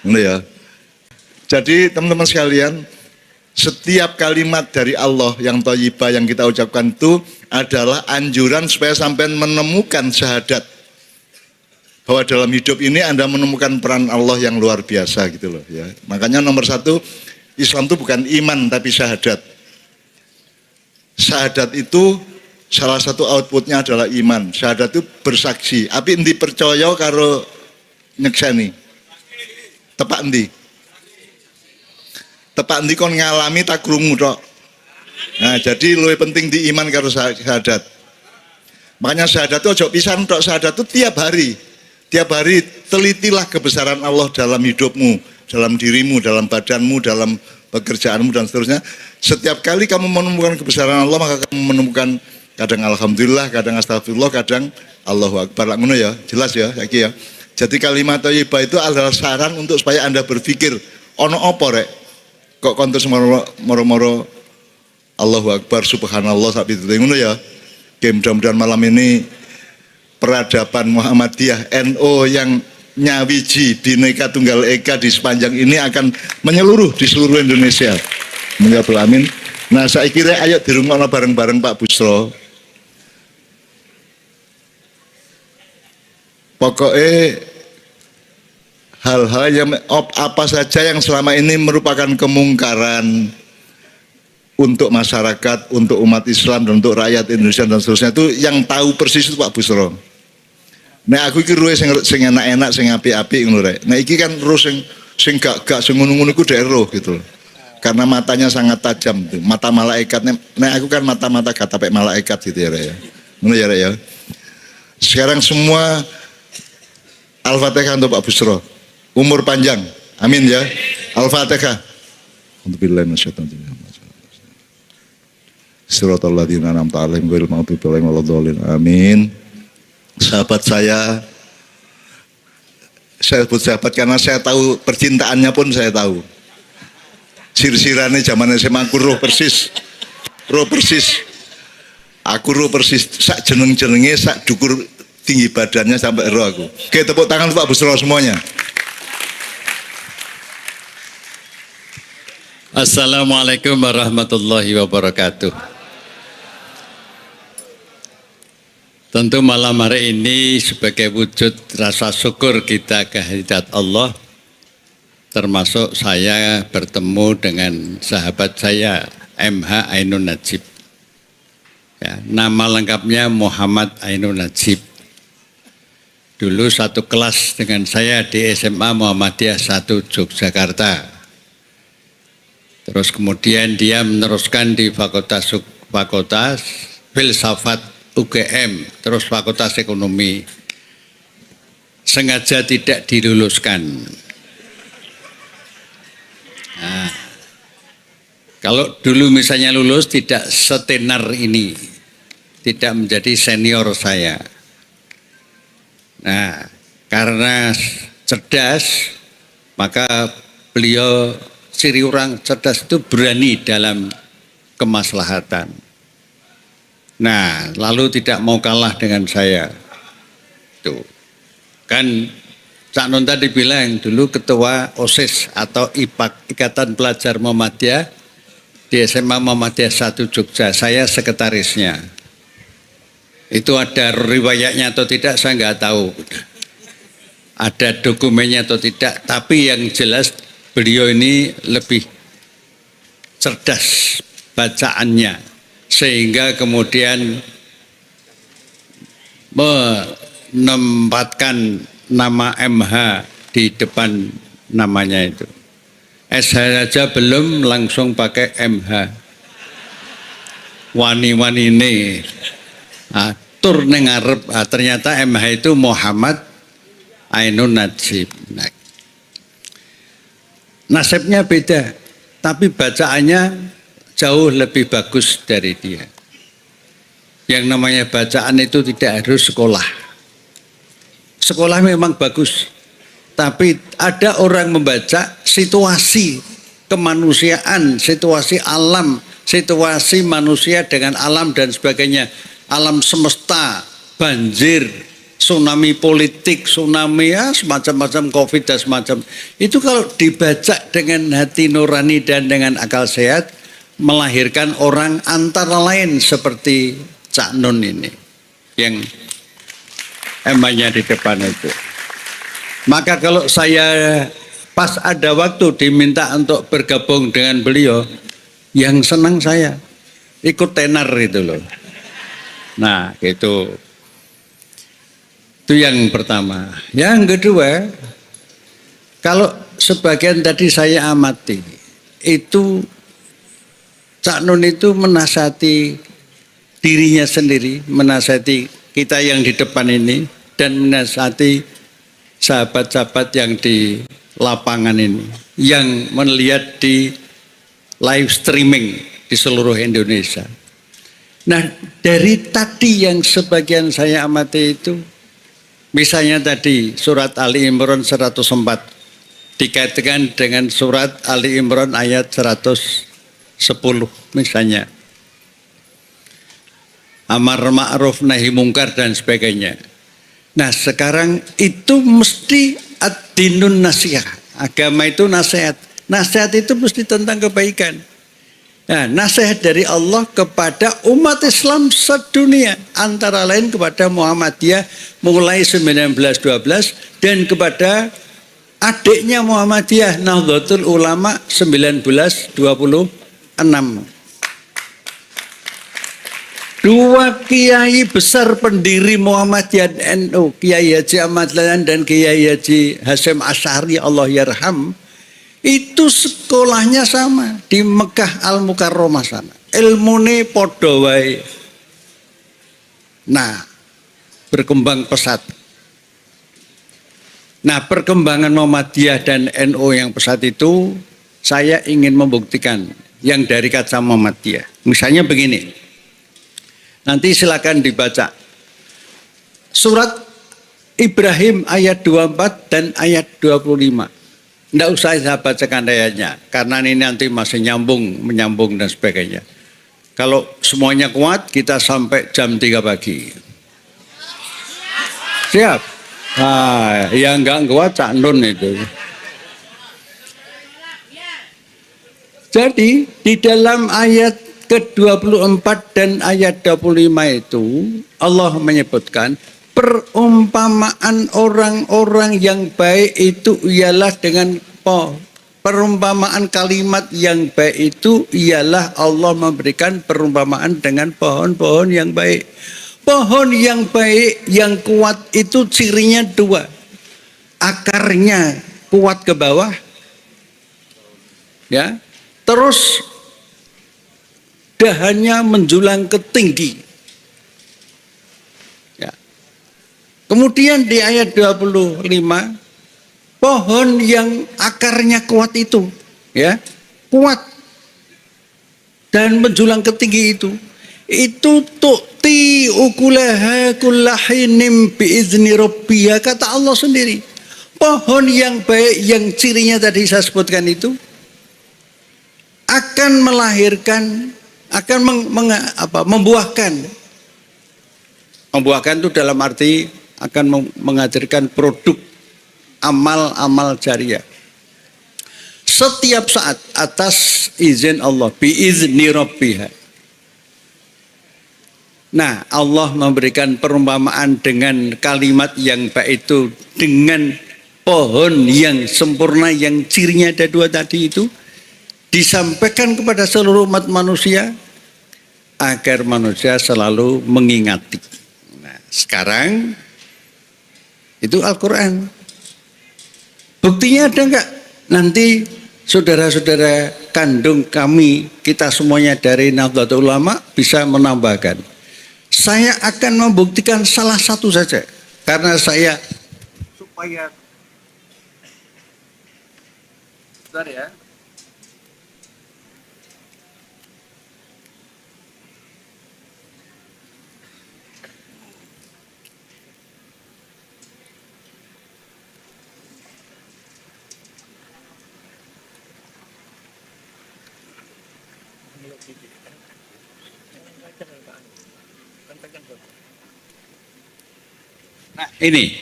Ngono ya. Jadi teman-teman sekalian, setiap kalimat dari Allah yang thayyibah yang kita ucapkan itu adalah anjuran supaya sampai menemukan syahadat. Bahwa dalam hidup ini Anda menemukan peran Allah yang luar biasa gitu loh ya. Makanya nomor satu, Islam itu bukan iman tapi syahadat. Syahadat itu salah satu outputnya adalah iman. Syahadat itu bersaksi. Tapi endi percaya karo nyekseni. Tepak endi? Tepak endi kon ngalami tak krungu tok. Nah, jadi lebih penting di iman karo syahadat. Makanya syahadat itu ojo pisan tok, syahadat itu tiap hari. Tiap hari telitilah kebesaran Allah dalam hidupmu, dalam dirimu, dalam badanmu, dalam pekerjaanmu dan seterusnya. Setiap kali kamu menemukan kebesaran Allah, maka kamu menemukan kadang alhamdulillah, kadang astagfirullah, kadang Allahu akbar. Lah ngono ya, jelas ya saiki ya. Jadi kalimat thayyibah itu adalah saran untuk supaya Anda berpikir ono apa rek? Kok kontes moro-moro Allahu akbar subhanallah sak pitu ngono ya. Oke, mudah-mudahan malam ini peradaban Muhammadiyah NU yang nyawiji Bhinneka Tunggal Ika di sepanjang ini akan menyeluruh di seluruh Indonesia. Menjawab amin. Nah, saya kira ayo dirungokno bareng-bareng Pak Busro. Pokoknya hal-hal yang apa saja yang selama ini merupakan kemungkaran untuk masyarakat, untuk umat Islam dan untuk rakyat Indonesia dan seterusnya itu yang tahu persis itu Pak Busro. Nah aku iki ruwe sing enak-enak, sing apik-apik ngono rek. Nah iki kan roh sing gak sing ngono-ngono iku dhek roh gitu loh. Karena matanya sangat tajam tuh. Mata malaikatnya. Nah aku kan mata-mata gak tapek malaikat gitu ya rek ya. Ngono ya rek ya. Sekarang semua Al-Fatihah untuk Pak Busro. Umur panjang. Amin ya. Al-Fatihah. Alhamdulillah minasyaitonir rajim. Siratal ladzina an'amta 'alaihim ghairil maghdubi 'alaihim waladdallin. Amin. Sahabat saya sebut sahabat karena saya tahu percintaannya pun saya tahu. Sir-sirane zaman SMA aku roh persis. Aku roh persis sak jeneng-jenenge, sak dukur tinggi badannya sampai roh aku. Oke, tepuk tangan Pak Busro semuanya. Assalamualaikum warahmatullahi wabarakatuh. Tentu malam hari ini sebagai wujud rasa syukur kita kehadirat Allah, termasuk saya bertemu dengan sahabat saya MH Ainun Najib. Ya, nama lengkapnya Muhammad Ainun Najib. Dulu satu kelas dengan saya di SMA Muhammadiyah 1 Yogyakarta. Terus kemudian dia meneruskan di Fakultas Filsafat UGM, terus Fakultas Ekonomi. Sengaja tidak diluluskan. Nah, kalau dulu misalnya lulus tidak setenar ini, tidak menjadi senior saya. Nah, karena cerdas, maka beliau ciri orang cerdas itu berani dalam kemaslahatan. Nah, lalu tidak mau kalah dengan saya. Tuh. Kan Cak Nun tadi bilang dulu ketua OSIS atau IPAK, Ikatan Pelajar Muhammadiyah di SMA Muhammadiyah 1 Jogja. Saya sekretarisnya. Itu ada riwayatnya atau tidak saya nggak tahu. Ada dokumennya atau tidak, tapi yang jelas beliau ini lebih cerdas bacaannya. Sehingga kemudian menempatkan nama MH di depan namanya itu. SH saja belum langsung pakai MH. Wani-wani ini. Tur ning ngarep, ternyata MH itu Muhammad Ainun Najib. Nah, nasibnya beda, tapi bacaannya jauh lebih bagus dari dia. Yang namanya bacaan itu tidak harus sekolah. Sekolah memang bagus, tapi ada orang membaca situasi kemanusiaan, situasi alam, situasi manusia dengan alam dan sebagainya. Alam semesta, banjir, tsunami politik, tsunami ya semacam-macam COVID dan semacam. Itu kalau dibaca dengan hati nurani dan dengan akal sehat, melahirkan orang antara lain seperti Cak Nun ini yang emangnya di depan itu. Maka kalau saya pas ada waktu diminta untuk bergabung dengan beliau, yang senang saya ikut tenar itu loh. Nah gitu. Itu yang pertama. Yang kedua, kalau sebagian tadi saya amati, itu Cak Nun itu menasihati dirinya sendiri, menasihati kita yang di depan ini, dan menasihati sahabat-sahabat yang di lapangan ini, yang melihat di live streaming di seluruh Indonesia. Nah, dari tadi yang sebagian saya amati itu, misalnya tadi surat Ali Imran 104 dikaitkan dengan surat Ali Imran ayat 110 misalnya. Amar ma'ruf nahi mungkar dan sebagainya. Nah sekarang itu mesti ad-dinun nasihat. Agama itu nasihat. Nasihat itu mesti tentang kebaikan. Nah, nasihat dari Allah kepada umat Islam sedunia, antara lain kepada Muhammadiyah mulai 1912 dan kepada adiknya Muhammadiyah Nahdlatul Ulama 1926. Dua kiai besar pendiri Muhammadiyah NU, Kiai Haji Ahmad Dahlan dan Kiai Haji Hasyim Asy'ari Allah yarham, itu sekolahnya sama di Mekah Al Mukarramah sana. Ilmune padha wae. Nah, berkembang pesat. Nah, perkembangan Muhammadiyah dan NU yang pesat itu saya ingin membuktikan yang dari kaca Muhammadiyah. Misalnya begini. Nanti silakan dibaca. Surat Ibrahim ayat 24 dan ayat 25. Tidak usah saya bacakan ayatnya, karena ini nanti masih menyambung dan sebagainya. Kalau semuanya kuat, kita sampai jam 3 pagi. Siap? Nah, yang enggak kuat Cak Nun itu. Jadi, di dalam ayat ke-24 dan ayat 25 itu, Allah menyebutkan, perumpamaan orang-orang yang baik itu ialah dengan perumpamaan kalimat yang baik itu ialah Allah memberikan perumpamaan dengan pohon-pohon yang baik. Pohon yang baik yang kuat itu cirinya dua. Akarnya kuat ke bawah. Ya. Terus dahannya menjulang ke tinggi. Kemudian di ayat 25, pohon yang akarnya kuat itu, ya, kuat dan menjulang ke tinggi itu tu'ti ukulaha kullahinim biizni rabbiha, kata Allah sendiri. Pohon yang baik yang cirinya tadi saya sebutkan itu akan melahirkan, akan membuahkan. Membuahkan itu dalam arti akan menghadirkan produk amal-amal jariah setiap saat atas izin Allah, biizni rabbiha. Nah, Allah memberikan perumpamaan dengan kalimat yang baik itu dengan pohon yang sempurna yang cirinya ada dua tadi itu, disampaikan kepada seluruh umat manusia agar manusia selalu mengingati. Nah, sekarang itu Al-Quran. Buktinya ada enggak? Nanti saudara-saudara kandung kami, kita semuanya dari Nahdlatul Ulama bisa menambahkan. Saya akan membuktikan salah satu saja. Karena saya supaya bentar ya. Nah, ini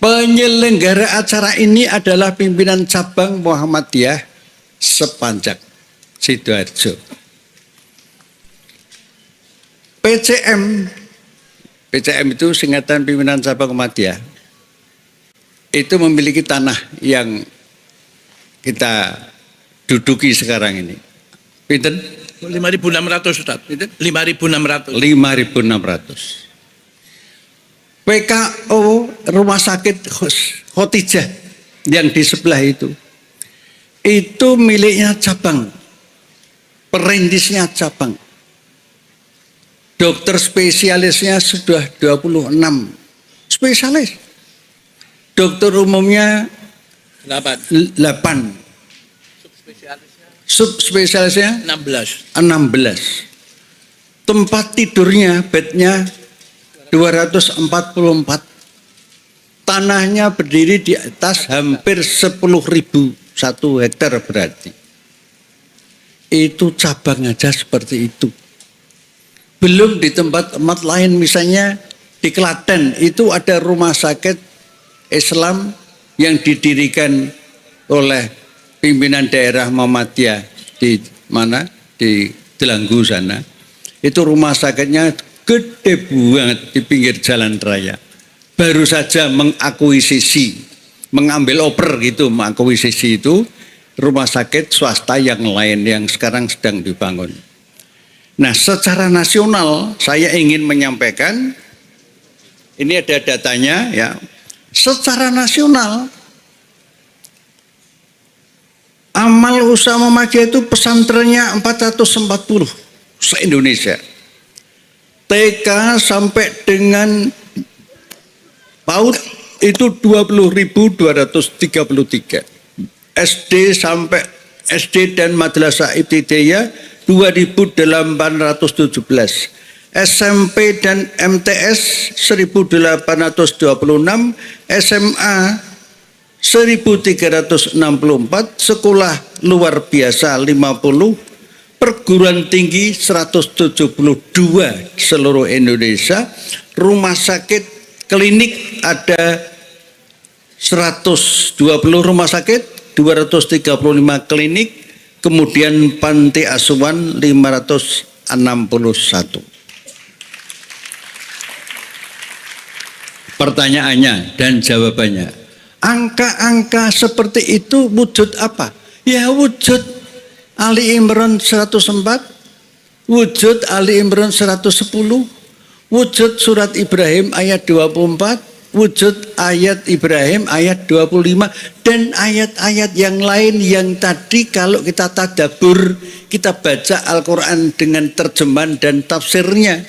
penyelenggara acara ini adalah pimpinan cabang Muhammadiyah Sepanjak Sidoarjo. PCM itu singkatan pimpinan cabang Muhammadiyah. Itu memiliki tanah yang kita duduki sekarang ini. Pinten? 5.600 Ustaz. 5.600. 5.600. PKO Rumah Sakit Khotijah yang di sebelah itu miliknya cabang, perintisnya cabang. Dokter spesialisnya sudah 26 spesialis. Dokter umumnya 8. Subspesialisnya 16. Tempat tidurnya, bednya 244. Tanahnya berdiri di atas hampir 10.000, 1 hektar berarti. Itu cabang aja seperti itu. Belum di tempat-tempat lain, misalnya di Klaten itu ada rumah sakit Islam yang didirikan oleh pimpinan daerah Muhammadiyah di mana? Di Delanggu sana. Itu rumah sakitnya gede banget di pinggir jalan raya. Baru saja mengakuisisi, mengambil oper gitu, mengakuisisi itu rumah sakit swasta yang lain yang sekarang sedang dibangun. Nah, secara nasional saya ingin menyampaikan, ini ada datanya ya. Secara nasional amal usaha Muhammadiyah itu pesantrennya 440 se-Indonesia. TK sampai dengan PAUD itu 20.233. SD sampai SD dan Madrasah Ibtidaiyah 2.817. SMP dan MTS 1.826, SMA 1.364, sekolah luar biasa 50, perguruan tinggi 172 seluruh Indonesia, rumah sakit klinik ada 120 rumah sakit, 235 klinik, kemudian panti asuhan 561. Pertanyaannya dan jawabannya, angka-angka seperti itu wujud apa? Ya wujud Ali Imran 104, wujud Ali Imran 110, wujud surat Ibrahim ayat 24, wujud ayat Ibrahim ayat 25, dan ayat-ayat yang lain yang tadi kalau kita tadabbur, kita baca Al-Quran dengan terjemahan dan tafsirnya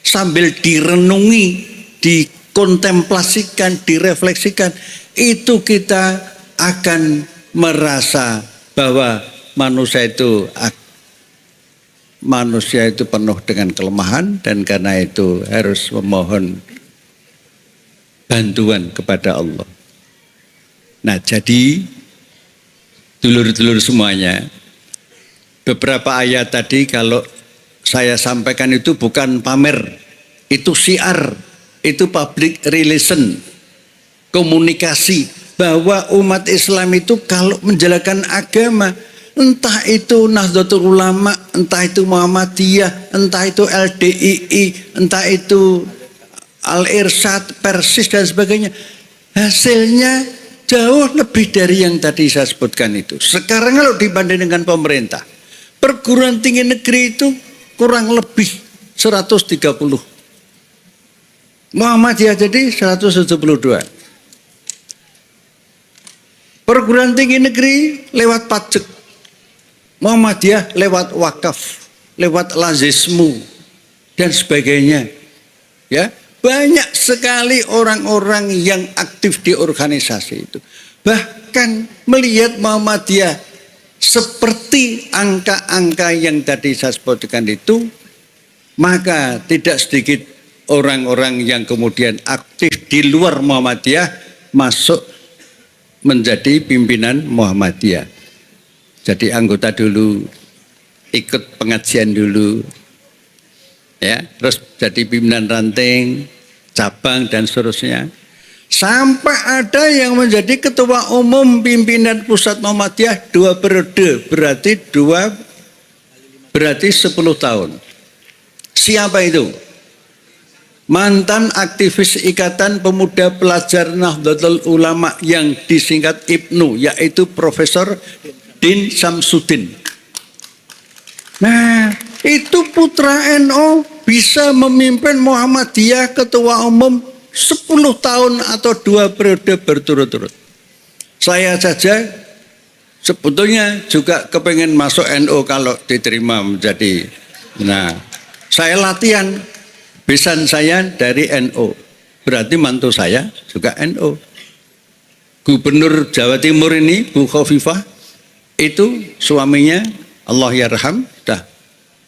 sambil direnungi, dikontemplasikan, direfleksikan, itu kita akan merasa bahwa manusia itu penuh dengan kelemahan, dan karena itu harus memohon bantuan kepada Allah. Nah, jadi dulur-dulur semuanya, beberapa ayat tadi kalau saya sampaikan itu bukan pamer, itu syiar, itu public relation, komunikasi bahwa umat Islam itu kalau menjalankan agama, entah itu Nahdlatul Ulama, entah itu Muhammadiyah, entah itu LDII, entah itu Al-Irsyad, Persis dan sebagainya, hasilnya jauh lebih dari yang tadi saya sebutkan itu. Sekarang kalau dibanding dengan pemerintah, perguruan tinggi negeri itu kurang lebih 130. Muhammadiyah jadi 172. Perguruan tinggi negeri lewat pajak, Muhammadiyah lewat wakaf, lewat lazismu dan sebagainya. Ya, banyak sekali orang-orang yang aktif di organisasi itu. Bahkan melihat Muhammadiyah seperti angka-angka yang tadi saya sebutkan itu, maka tidak sedikit orang-orang yang kemudian aktif di luar Muhammadiyah masuk menjadi pimpinan Muhammadiyah. Jadi anggota dulu, ikut pengajian dulu, ya, terus jadi pimpinan ranting, cabang dan seterusnya. Sampai ada yang menjadi ketua umum pimpinan pusat Muhammadiyah 2 periode, berarti 10 tahun. Siapa itu? Mantan aktivis Ikatan Pemuda Pelajar Nahdlatul Ulama yang disingkat IPNU, yaitu Profesor Din Samsudin. Nah, itu putra NU bisa memimpin Muhammadiyah ketua umum 10 tahun atau 2 periode berturut-turut. Saya saja sebetulnya juga kepengen masuk NU kalau diterima menjadi. Nah, saya latihan, besan saya dari NU. Berarti mantu saya juga NU. Gubernur Jawa Timur ini, Bu Khofifah, itu suaminya Allah yarham, dah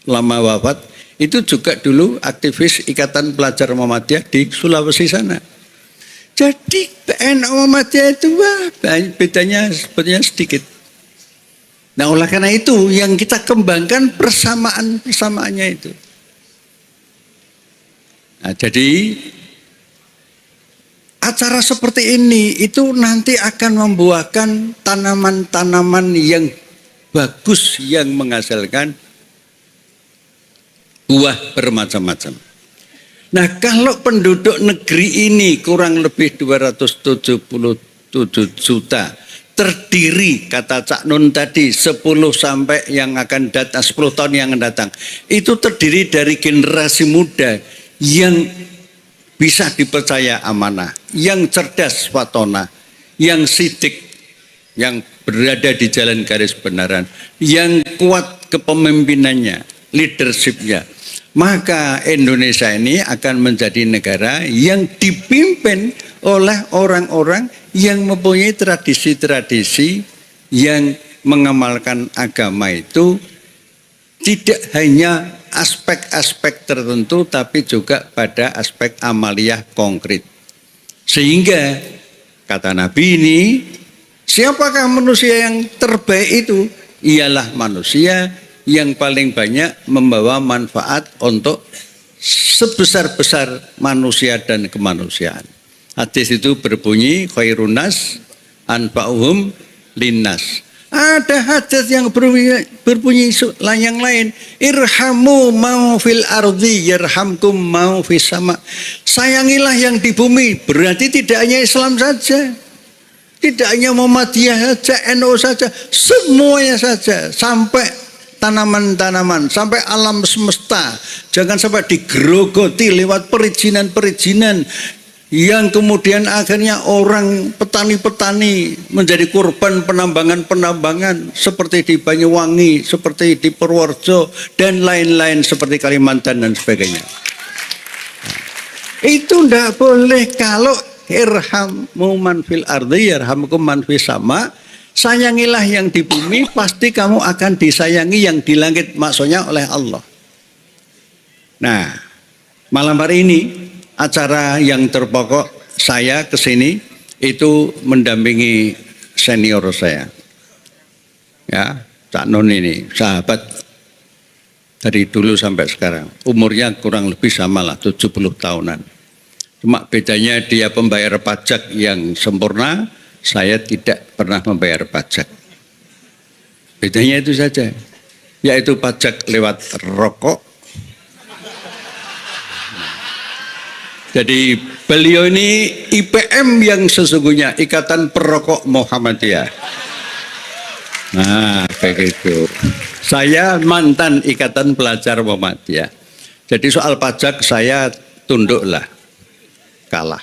lama wafat, itu juga dulu aktivis Ikatan Pelajar Muhammadiyah di Sulawesi sana. Jadi NU Muhammadiyah itu bedanya sebetulnya sedikit. Nah, oleh karena itu yang kita kembangkan persamaannya itu. Nah, jadi acara seperti ini itu nanti akan membuahkan tanaman-tanaman yang bagus yang menghasilkan buah bermacam-macam. Nah, kalau penduduk negeri ini kurang lebih 277 juta, terdiri kata Cak Nun tadi 10 sampai yang akan datang 10 tahun yang akan datang, itu terdiri dari generasi muda yang bisa dipercaya amanah, yang cerdas fatona, yang sidik, yang berada di jalan garis kebenaran, yang kuat kepemimpinannya, leadershipnya. Maka Indonesia ini akan menjadi negara yang dipimpin oleh orang-orang yang mempunyai tradisi-tradisi yang mengamalkan agama itu tidak hanya aspek-aspek tertentu, tapi juga pada aspek amaliyah konkret. Sehingga kata Nabi ini, siapakah manusia yang terbaik itu? Ialah manusia yang paling banyak membawa manfaat untuk sebesar-besar manusia dan kemanusiaan. Hadis itu berbunyi, khairun nas anfa'uhum linnas. Ada hadis yang berbunyi yang lain, irhamu mau fil ardi yarhamkum mau fis sama. Sayangilah yang di bumi, berarti tidak hanya Islam saja, tidak hanya Muhammadiyah saja, NU saja, semuanya saja, sampai tanaman-tanaman, sampai alam semesta. Jangan sampai digerogoti lewat perizinan-perizinan yang kemudian akhirnya orang petani-petani menjadi korban penambangan-penambangan seperti di Banyuwangi, seperti di Purworejo, dan lain-lain seperti Kalimantan dan sebagainya. Itu tidak boleh. Kalau irhamu man fil ardi yarhamkum man fis sama, sayangilah yang di bumi, pasti kamu akan disayangi yang di langit, maksudnya oleh Allah. Nah, malam hari ini acara yang terpokok saya kesini itu mendampingi senior saya, ya, Cak Nun ini sahabat dari dulu sampai sekarang, umurnya kurang lebih sama lah 70 tahunan. Cuma bedanya dia pembayar pajak yang sempurna, saya tidak pernah membayar pajak. Bedanya itu saja, yaitu pajak lewat rokok. Jadi beliau ini IPM yang sesungguhnya, Ikatan Perokok Muhammadiyah. Nah, begitu. Saya mantan Ikatan Pelajar Muhammadiyah. Jadi soal pajak saya tunduklah, kalah.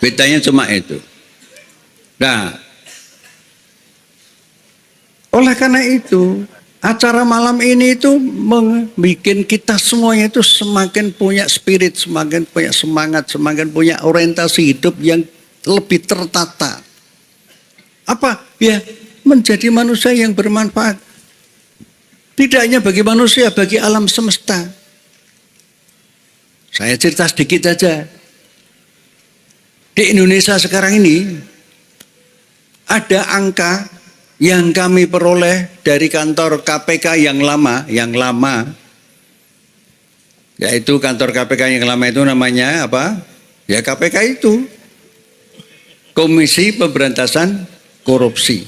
Bedanya cuma itu. Nah, oleh karena itu, acara malam ini itu membuat kita semuanya itu semakin punya spirit, semakin punya semangat, semakin punya orientasi hidup yang lebih tertata. Apa? Ya, menjadi manusia yang bermanfaat. Tidak hanya bagi manusia, bagi alam semesta. Saya cerita sedikit saja. Di Indonesia sekarang ini ada angka yang kami peroleh dari kantor KPK yang lama, yaitu kantor KPK yang lama itu namanya apa? Ya KPK itu Komisi Pemberantasan Korupsi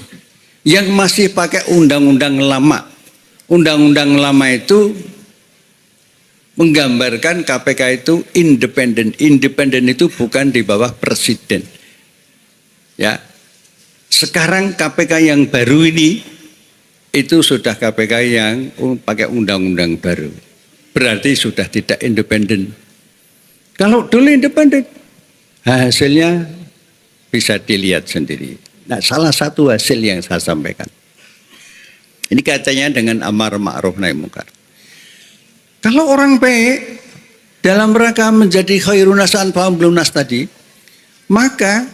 yang masih pakai undang-undang lama. Undang-undang lama itu menggambarkan KPK itu independen. Independen itu bukan di bawah presiden. Ya. Sekarang KPK yang baru ini itu sudah KPK yang pakai undang-undang baru. Berarti sudah tidak independen. Kalau dulu independen, hasilnya bisa dilihat sendiri. Nah, salah satu hasil yang saya sampaikan. Ini katanya dengan amar ma'ruf nahi munkar. Kalau orang baik dalam rangka menjadi khairun nas anfa'uhum nas tadi, maka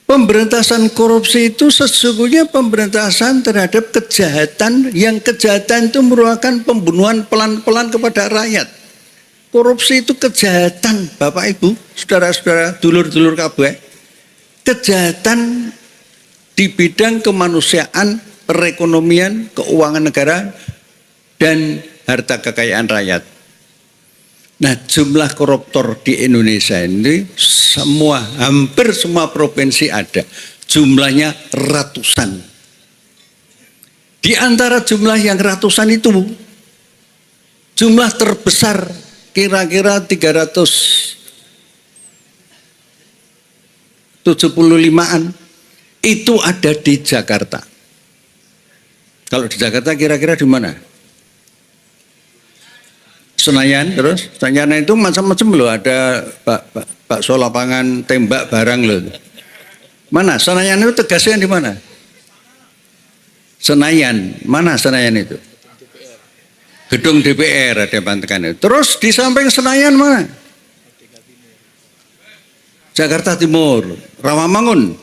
pemberantasan korupsi itu sesungguhnya pemberantasan terhadap kejahatan yang kejahatan itu merupakan pembunuhan pelan-pelan kepada rakyat. Korupsi itu kejahatan, Bapak Ibu, saudara-saudara, dulur-dulur kabeh. Kejahatan di bidang kemanusiaan, perekonomian, keuangan negara, dan harta kekayaan rakyat. Nah, jumlah koruptor di Indonesia ini hampir semua provinsi ada. Jumlahnya ratusan. Di antara jumlah yang ratusan itu, jumlah terbesar kira-kira 375-an itu ada di Jakarta. Kalau di Jakarta kira-kira di mana? Senayan, terus Senayan itu macam-macam loh, ada bakso lapangan tembak barang loh. Mana Senayan itu tegasnya di mana? Senayan, mana Senayan itu? Gedung DPR ada bantekan itu. Terus di samping Senayan mana? Jakarta Timur, Rawamangun.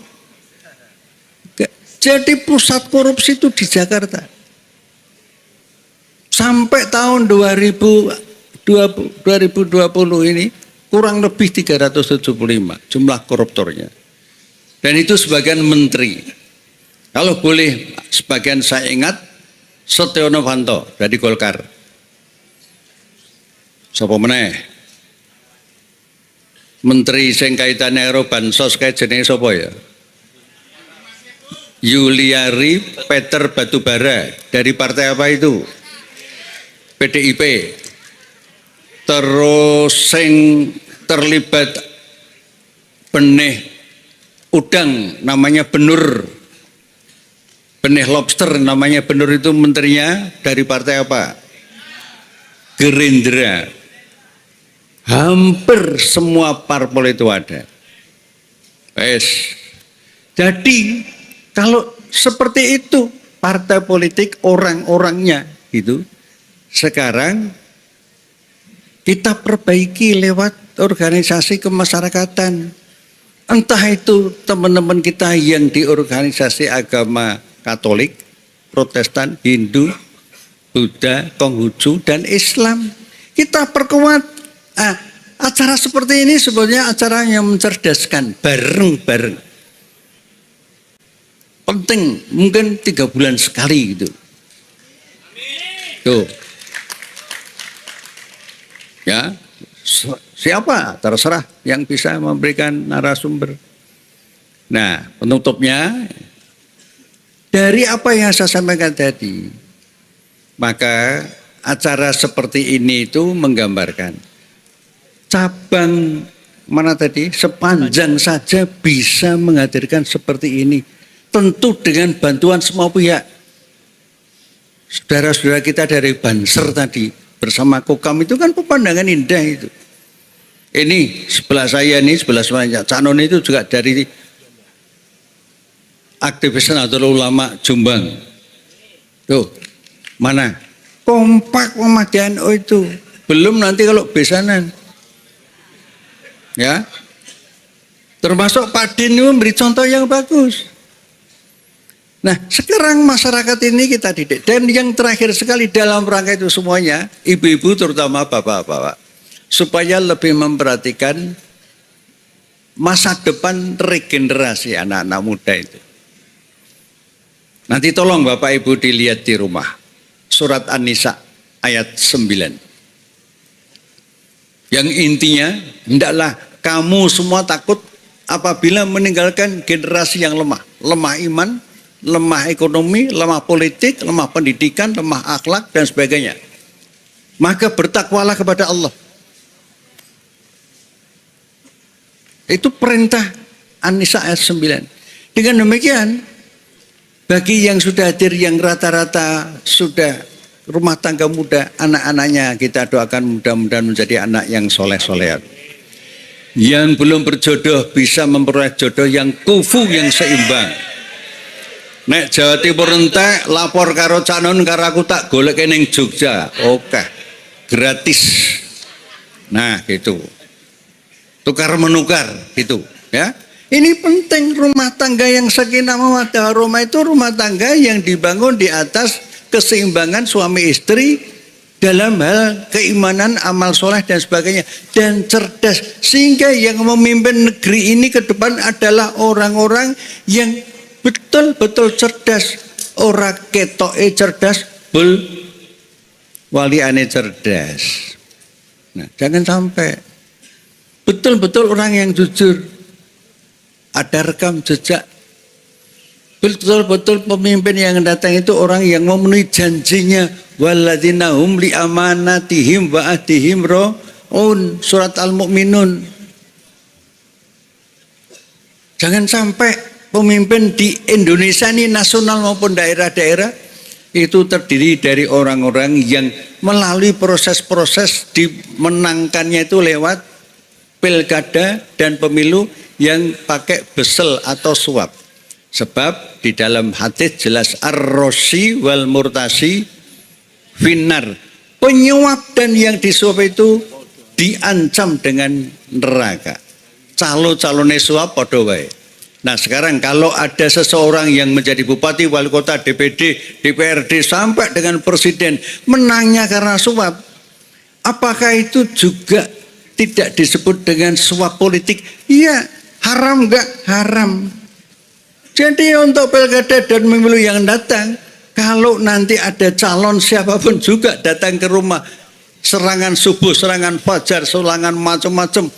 Jadi pusat korupsi itu di Jakarta. Sampai tahun 2020 ini kurang lebih 375 jumlah koruptornya. Dan itu sebagian menteri. Kalau boleh sebagian saya ingat, Setia Novanto dari Golkar. Sapa meneh? Menteri sing kaitane karo bansos kae jenenge sapa ya? Yuliari Peter Batubara dari partai apa itu? PDIP. Terus sing terlibat benih udang namanya Benur. Benih lobster namanya Benur itu menterinya dari partai apa? Gerindra. Hampir semua parpol itu ada. Jadi kalau seperti itu partai politik orang-orangnya gitu, sekarang kita perbaiki lewat organisasi kemasyarakatan. Entah itu teman-teman kita yang di organisasi agama Katolik, Protestan, Hindu, Buddha, Konghucu, dan Islam. Kita perkuat. Acara seperti ini sebenarnya acara yang mencerdaskan, bareng-bareng. Penting, mungkin 3 bulan sekali gitu. Tuh. Ya, siapa? Terserah yang bisa memberikan narasumber. Nah, penutupnya, dari apa yang saya sampaikan tadi, maka acara seperti ini itu menggambarkan cabang mana tadi sepanjang saja bisa menghadirkan seperti ini, tentu dengan bantuan semua pihak. Saudara-saudara kita dari Banser tadi bersama Kokam itu kan pemandangan indah itu. Ini sebelah saya nih, sebelah saya Cak Non itu juga dari aktivis Nahdlatul Ulama Jombang. Tuh, mana? Kompak pemadaan itu. Belum nanti kalau besanan. Ya, termasuk Pak Din memberi contoh yang bagus. Nah, sekarang masyarakat ini kita didik. Dan yang terakhir sekali dalam rangka itu semuanya, ibu-ibu terutama bapak-bapak, supaya lebih memperhatikan masa depan regenerasi anak-anak muda itu. Nanti tolong Bapak Ibu dilihat di rumah. Surat An-Nisa ayat 9. Yang intinya, hendaklah kamu semua takut apabila meninggalkan generasi yang lemah. Lemah iman, lemah ekonomi, lemah politik, lemah pendidikan, lemah akhlak, dan sebagainya. Maka bertakwalah kepada Allah. Itu perintah An-Nisa ayat 9. Dengan demikian, bagi yang sudah hadir, yang rata-rata sudah rumah tangga muda, anak-anaknya kita doakan mudah-mudahan menjadi anak yang soleh-solehan. Yang belum berjodoh bisa memperoleh jodoh yang kufu, yang seimbang. Nek Jawa Timur entek lapor karo canon karo aku tak golek ning Jogja. Oke. Gratis. Nah, gitu. Tukar menukar gitu, ya. Ini penting, rumah tangga yang sakinah mawaddah warahmah itu rumah tangga yang dibangun di atas keseimbangan suami istri dalam hal keimanan, amal soleh dan sebagainya, dan cerdas, sehingga yang memimpin negeri ini ke depan adalah orang-orang yang betul-betul cerdas, ora ketoke cerdas, bul waliane cerdas. Nah, jangan sampai betul-betul orang yang jujur, ada rekam jejak. Betul-betul pemimpin yang datang itu orang yang memenuhi janjinya. Walladzina hum li amanatihim wa ahdihim ra'un. Surat Al-Mu'minun. Jangan sampai pemimpin di Indonesia ini, nasional maupun daerah-daerah, itu terdiri dari orang-orang yang melalui proses-proses dimenangkannya itu lewat pilkada dan pemilu yang pakai besel atau suap. Sebab di dalam hadis jelas ar-rosi wal murtasi finnar. Penyuap dan yang disuap itu diancam dengan neraka. Calon-calonnya suap padha wae. Nah, sekarang kalau ada seseorang yang menjadi bupati, wali kota, DPD, DPRD sampai dengan presiden menangnya karena suap, apakah itu juga tidak disebut dengan suap politik? Iya, haram enggak? Haram. Jadi untuk pilkada dan pemilu yang datang, kalau nanti ada calon siapapun juga datang ke rumah, serangan subuh, serangan fajar, serangan macam-macam,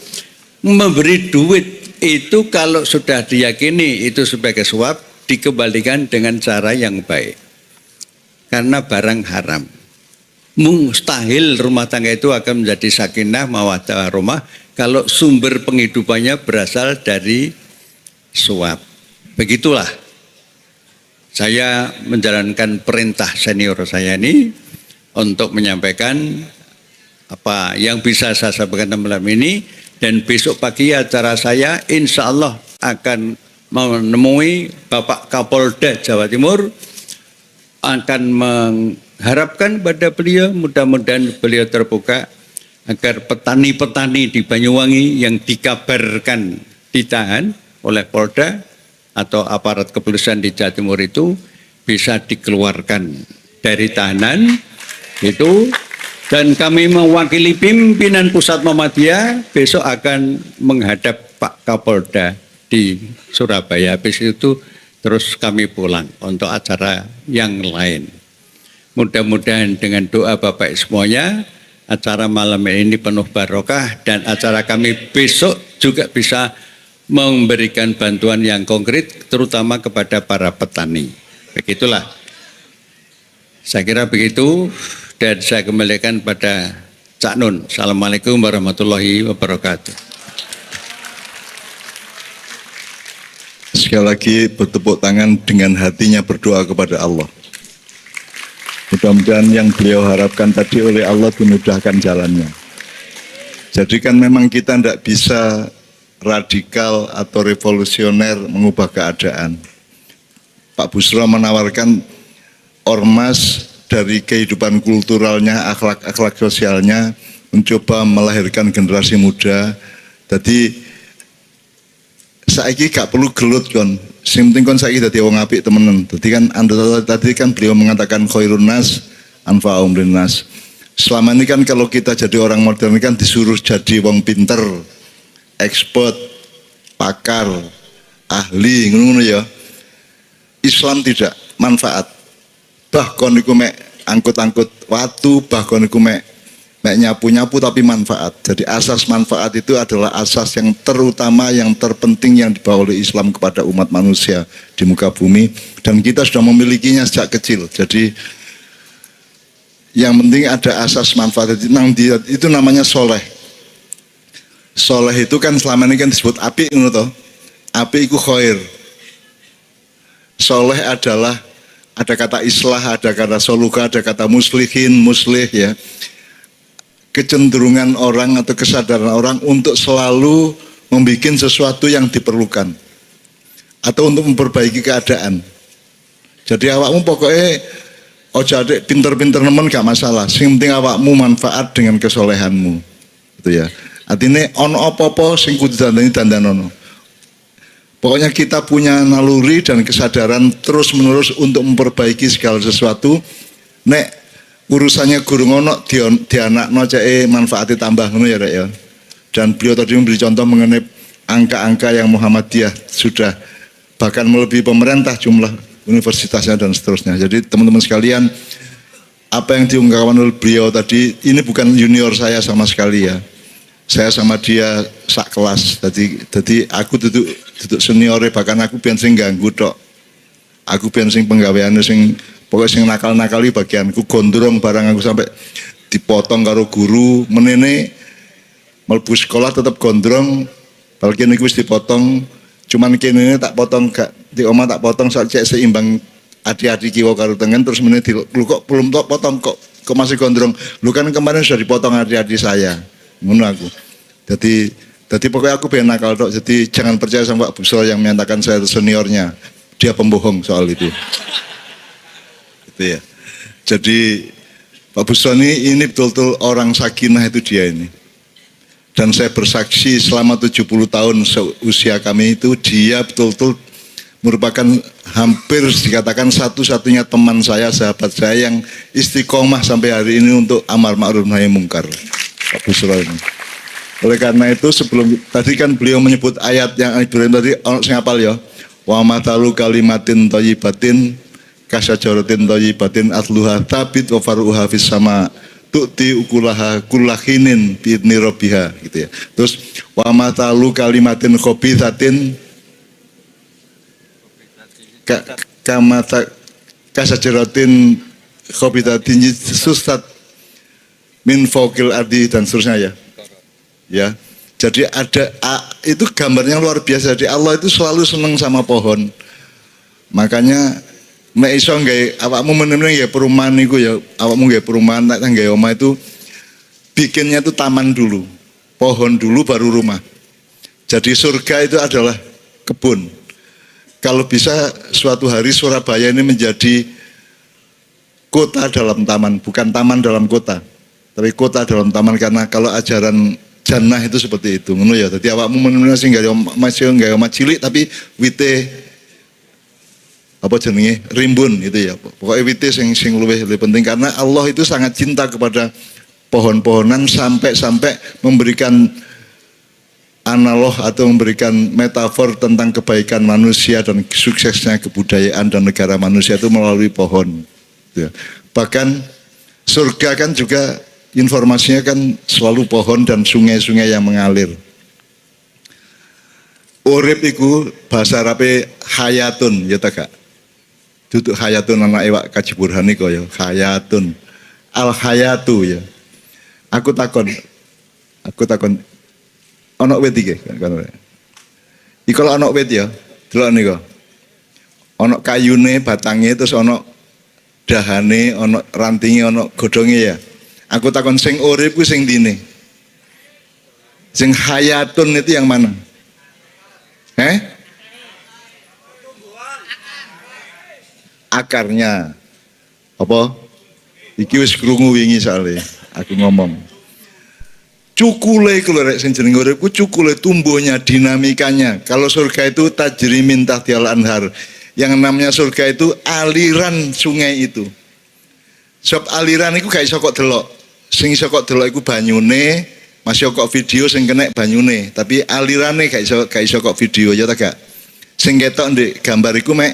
memberi duit, itu kalau sudah diyakini itu sebagai suap, dikembalikan dengan cara yang baik. Karena barang haram. Mustahil rumah tangga itu akan menjadi sakinah mawaddah warahmah kalau sumber penghidupannya berasal dari suap. Begitulah saya menjalankan perintah senior saya ini untuk menyampaikan apa yang bisa saya sampaikan malam ini, dan besok pagi acara saya insya Allah akan menemui Bapak Kapolda Jawa Timur, akan mengharapkan pada beliau, mudah-mudahan beliau terbuka agar petani-petani di Banyuwangi yang dikabarkan ditahan oleh Polda atau aparat kepolisian di Jawa Timur itu bisa dikeluarkan dari tahanan itu, dan kami mewakili pimpinan pusat Muhammadiyah besok akan menghadap Pak Kapolda di Surabaya. Habis itu terus kami pulang untuk acara yang lain. Mudah-mudahan dengan doa Bapak semuanya acara malam ini penuh barokah, dan acara kami besok juga bisa memberikan bantuan yang konkret terutama kepada para petani. Begitulah. Saya kira begitu, dan saya kembalikan pada Cak Nun. Assalamualaikum warahmatullahi wabarakatuh. Sekali lagi bertepuk tangan dengan hatinya berdoa kepada Allah. Mudah-mudahan yang beliau harapkan tadi oleh Allah dimudahkan jalannya. Jadi kan memang kita tidak bisa radikal atau revolusioner mengubah keadaan. Pak Busro menawarkan ormas dari kehidupan kulturalnya, akhlak sosialnya, mencoba melahirkan generasi muda. Jadi saiki gak perlu gelut kon. Sing penting kon saiki dadi wong apik temenan. Dadi kan tadi kan beliau mengatakan khairun nas anfa'um linnas. Selama ini kan kalau kita jadi orang modern kan disuruh jadi wong pinter, expert, pakar, ahli, ngono ya. Islam tidak, manfaat. Bahkan iku mek angkut-angkut watu, bahkan iku mek nyapu-nyapu tapi manfaat. Jadi asas manfaat itu adalah asas yang terutama, yang terpenting yang dibawa oleh Islam kepada umat manusia di muka bumi, dan kita sudah memilikinya sejak kecil. Jadi yang penting ada asas manfaat itu namanya soleh. Soleh itu kan selama ini kan disebut api, api itu khair. Soleh adalah ada kata islah, ada kata soluka, ada kata muslihin, muslih ya. Kecenderungan orang atau kesadaran orang untuk selalu membuat sesuatu yang diperlukan atau untuk memperbaiki keadaan. Jadi awakmu pokoknya ojo adek pinter-pinter nemen gak masalah. Sing penting awakmu manfaat dengan kesolehanmu. Gitu ya. Artinya ono apa-apa sing kudu dandani. Pokoknya kita punya naluri dan kesadaran terus-menerus untuk memperbaiki segala sesuatu. Nek urusannya gurung ono dianakno cek manfaatnya tambah ngono ya Rek ya. Dan beliau tadi memberi contoh mengenai angka-angka yang Muhammadiyah sudah bahkan melebihi pemerintah jumlah universitasnya dan seterusnya. Jadi teman-teman sekalian, apa yang diungkapkan oleh beliau tadi ini bukan junior saya sama sekali ya. Saya sama dia sak kelas. Jadi aku duduk senior, bahkan aku biyen sing ganggu tok. Aku biyen sing penggaweane sing pokoknya sing nakal-nakali bagianku, gondrong barang aku sampai dipotong karo guru, menene mlebu sekolah tetap gondrong, bagian iku wis dipotong, cuman kene tak potong gak di omah tak potong soal cek seimbang adik-adik kiwa karo tengen, terus menene lu kok belum potong kok masih gondrong. Lu kan kemarin sudah dipotong adik-adik saya. Ngono aku. Jadi pokoknya aku pengen nakal tok. Jadi jangan percaya sama Pak Busro yang menyatakan saya itu seniornya. Dia pembohong soal itu. Ya. Jadi Pak Busro ini betul-betul orang sakinah itu dia ini. Dan saya bersaksi selama 70 tahun usia kami itu dia betul-betul merupakan hampir dikatakan satu-satunya teman saya, sahabat saya yang istiqomah sampai hari ini untuk amar ma'ruf nahi mungkar. Pak Busro ini. Oleh karena itu sebelum tadi kan beliau menyebut ayat yang Ibrahim tadi saya hafal ya. Wa matalu kalimatin thayyibatin kasyajaratin thayyibatin atluha tabit wa faruha fis sama tu'ti ukulaha kullahinin biidni rabbiha gitu ya. Terus wa matalu kalimatin khabithatin kamata kasyajaratin khabithatin sustat min fawqil ardi dan seterusnya ya. Ya. Jadi ada itu gambarnya luar biasa. Jadi Allah itu selalu senang sama pohon. Makanya nek iso nggae awakmu meneng ya perumahan niku ya, awakmu nggae perumahan nek nggae omah itu bikinnya itu taman dulu. Pohon dulu baru rumah. Jadi surga itu adalah kebun. Kalau bisa suatu hari Surabaya ini menjadi kota dalam taman, bukan taman dalam kota. Tapi kota dalam taman, karena kalau ajaran jannah itu seperti itu, ngono ya. Dadi awakmu meneng sing masih nggae omah cilik tapi wite apa jenenge rimbun gitu ya. Pokoknya wite sing lebih penting, karena Allah itu sangat cinta kepada pohon-pohonan sampai memberikan analog atau memberikan metafor tentang kebaikan manusia dan suksesnya kebudayaan dan negara manusia itu melalui pohon. Gitu ya. Bahkan surga kan juga informasinya kan selalu pohon dan sungai-sungai yang mengalir. Urip iku bahasa Arabe hayatun ya ta Kak. Duduk hayatun anak ewak kaji burhani kaya hayatun. Al hayatu ya. Aku takon ana wit iki kan. Iki kalau ana wit ya, delok niku. Ana kayune, batange, terus ana dahane, ana rantinge, ana godhonge ya. Aku takon sing urip ku sing dine. Sing hayatun itu yang mana? Akarnya. Apa? Iki wis krungu wingi soalnya aku ngomong. Cukule iku lho rek sing jeneng urip ku cukule tumbuhnya, dinamikanya. Kalau surga itu tajri min tahtial anhar. Yang namanya surga itu aliran sungai itu. Sebab aliran itu gak iso kok delok. Sing iso kok delok iku banyune, masih kok video sing kena banyune, tapi alirane gak iso kok video ya ta gak. Sing ketok ndek gambar iku mek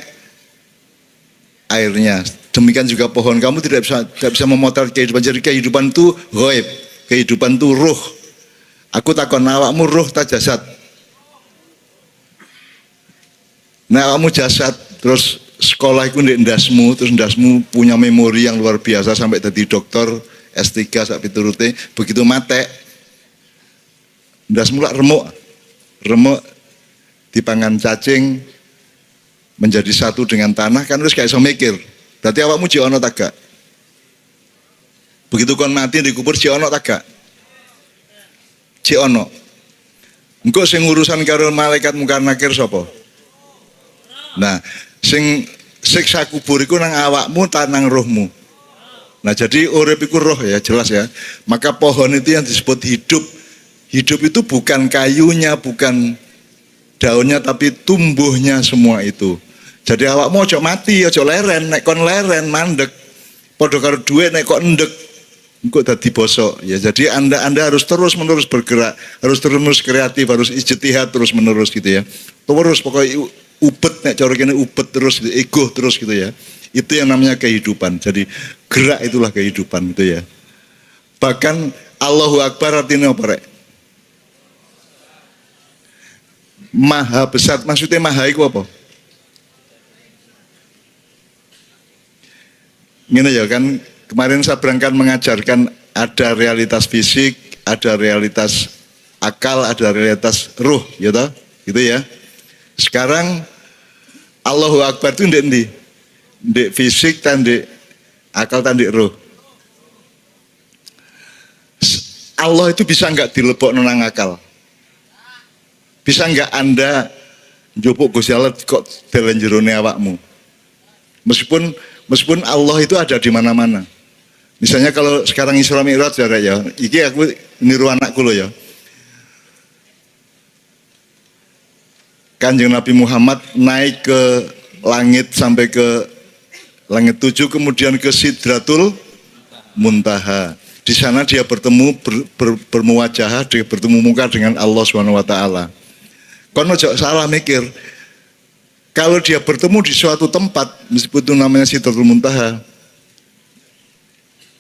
airnya. Demikian juga pohon, kamu tidak bisa memotret kehidupan. Jadi kehidupan itu ghaib. Kehidupan itu ruh. Aku takon awakmu ruh ta jasad? Nah, awakmu jasad, terus sekolah itu ndek ndasmu, terus ndasmu punya memori yang luar biasa sampai jadi dokter S3 sak piturute, begitu mate ndasmu lak remuk dipangan cacing menjadi satu dengan tanah, kan terus gak iso mikir. Berarti awakmu jek ono ta gak? Begitu kon mati dikubur jek ono ta gak? Jek ono. Engko sing urusan karo malaikat mungkar nakir sapa? Nah, sing siksa kubur iku nang awakmu ta nang rohmu. Nah, jadi urip iku roh ya, jelas ya. Maka pohon itu yang disebut hidup. Hidup itu bukan kayunya, bukan daunnya, tapi tumbuhnya semua itu. Jadi awakmu ojo mati, ojo leren, nek kon leren mandek. Padha karo dhuwit nek kok endek engko dadi bosok. Ya, jadi Anda harus terus-menerus bergerak, harus terus kreatif, harus ijtihad terus-menerus gitu ya. Terus pokoknya ubet nek cara kene ubet terus, ego terus gitu ya. Itu yang namanya kehidupan. Jadi gerak itulah kehidupan gitu ya. Bahkan Allahu Akbar artinya apa rek? Maha besar, maksudnya maha itu apa? Gini ya kan, kemarin saya berangkat mengajarkan ada realitas fisik, ada realitas akal, ada realitas ruh, gitu ya. Sekarang Allahu Akbar itu ndek fisik dan ndek akal dan ndek ruh. Allah itu bisa nggak dilebok nang akal? Bisa nggak Anda njupuk Gusti Allah kok dalam jerone awakmu? Meskipun Allah itu ada di mana-mana. Misalnya kalau sekarang Isra Mi'raj ya, iki aku niru anakku loh ya. Kanjeng Nabi Muhammad naik ke langit sampai ke langit 7, kemudian ke Sidratul Muntaha. Di sana dia bertemu bermuwajahah, dia bertemu muka dengan Allah Subhanahu wa taala. Kono salah mikir. Kalau dia bertemu di suatu tempat, meskipun itu namanya Sidratul Muntaha,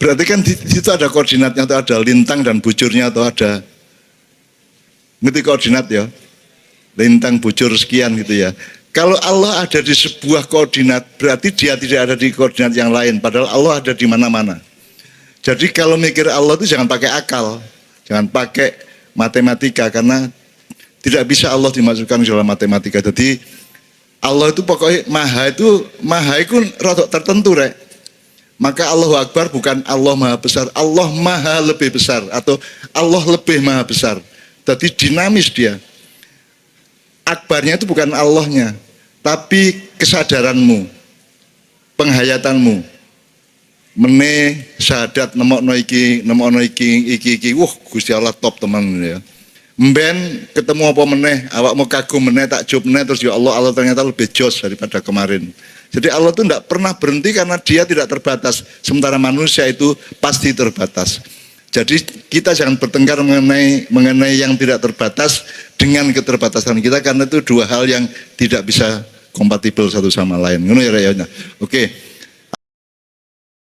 berarti kan di situ ada koordinatnya, atau ada lintang dan bujurnya, atau ada ngerti koordinat ya, lintang bujur sekian gitu ya. Kalau Allah ada di sebuah koordinat, berarti dia tidak ada di koordinat yang lain, padahal Allah ada di mana-mana. Jadi kalau mikir Allah itu jangan pakai akal, jangan pakai matematika, karena tidak bisa Allah dimasukkan ke dalam matematika. Jadi Allah itu pokoknya maha itu rodok tertentu rek. Maka Allahu Akbar bukan Allah maha besar, Allah maha lebih besar, atau Allah lebih maha besar. Jadi dinamis dia. Akbarnya itu bukan Allahnya, tapi kesadaranmu, penghayatanmu. Mene syahadat nemokno iki, wah Gusti Allah top teman ya. Mben ketemu apa meneh, awak mau kagum meneh, takjub meneh, terus ya Allah ternyata lebih jos daripada kemarin. Jadi Allah itu tidak pernah berhenti karena dia tidak terbatas, sementara manusia itu pasti terbatas. Jadi kita jangan bertengkar mengenai yang tidak terbatas dengan keterbatasan kita, karena itu dua hal yang tidak bisa kompatibel satu sama lain. Ngono ya. Oke.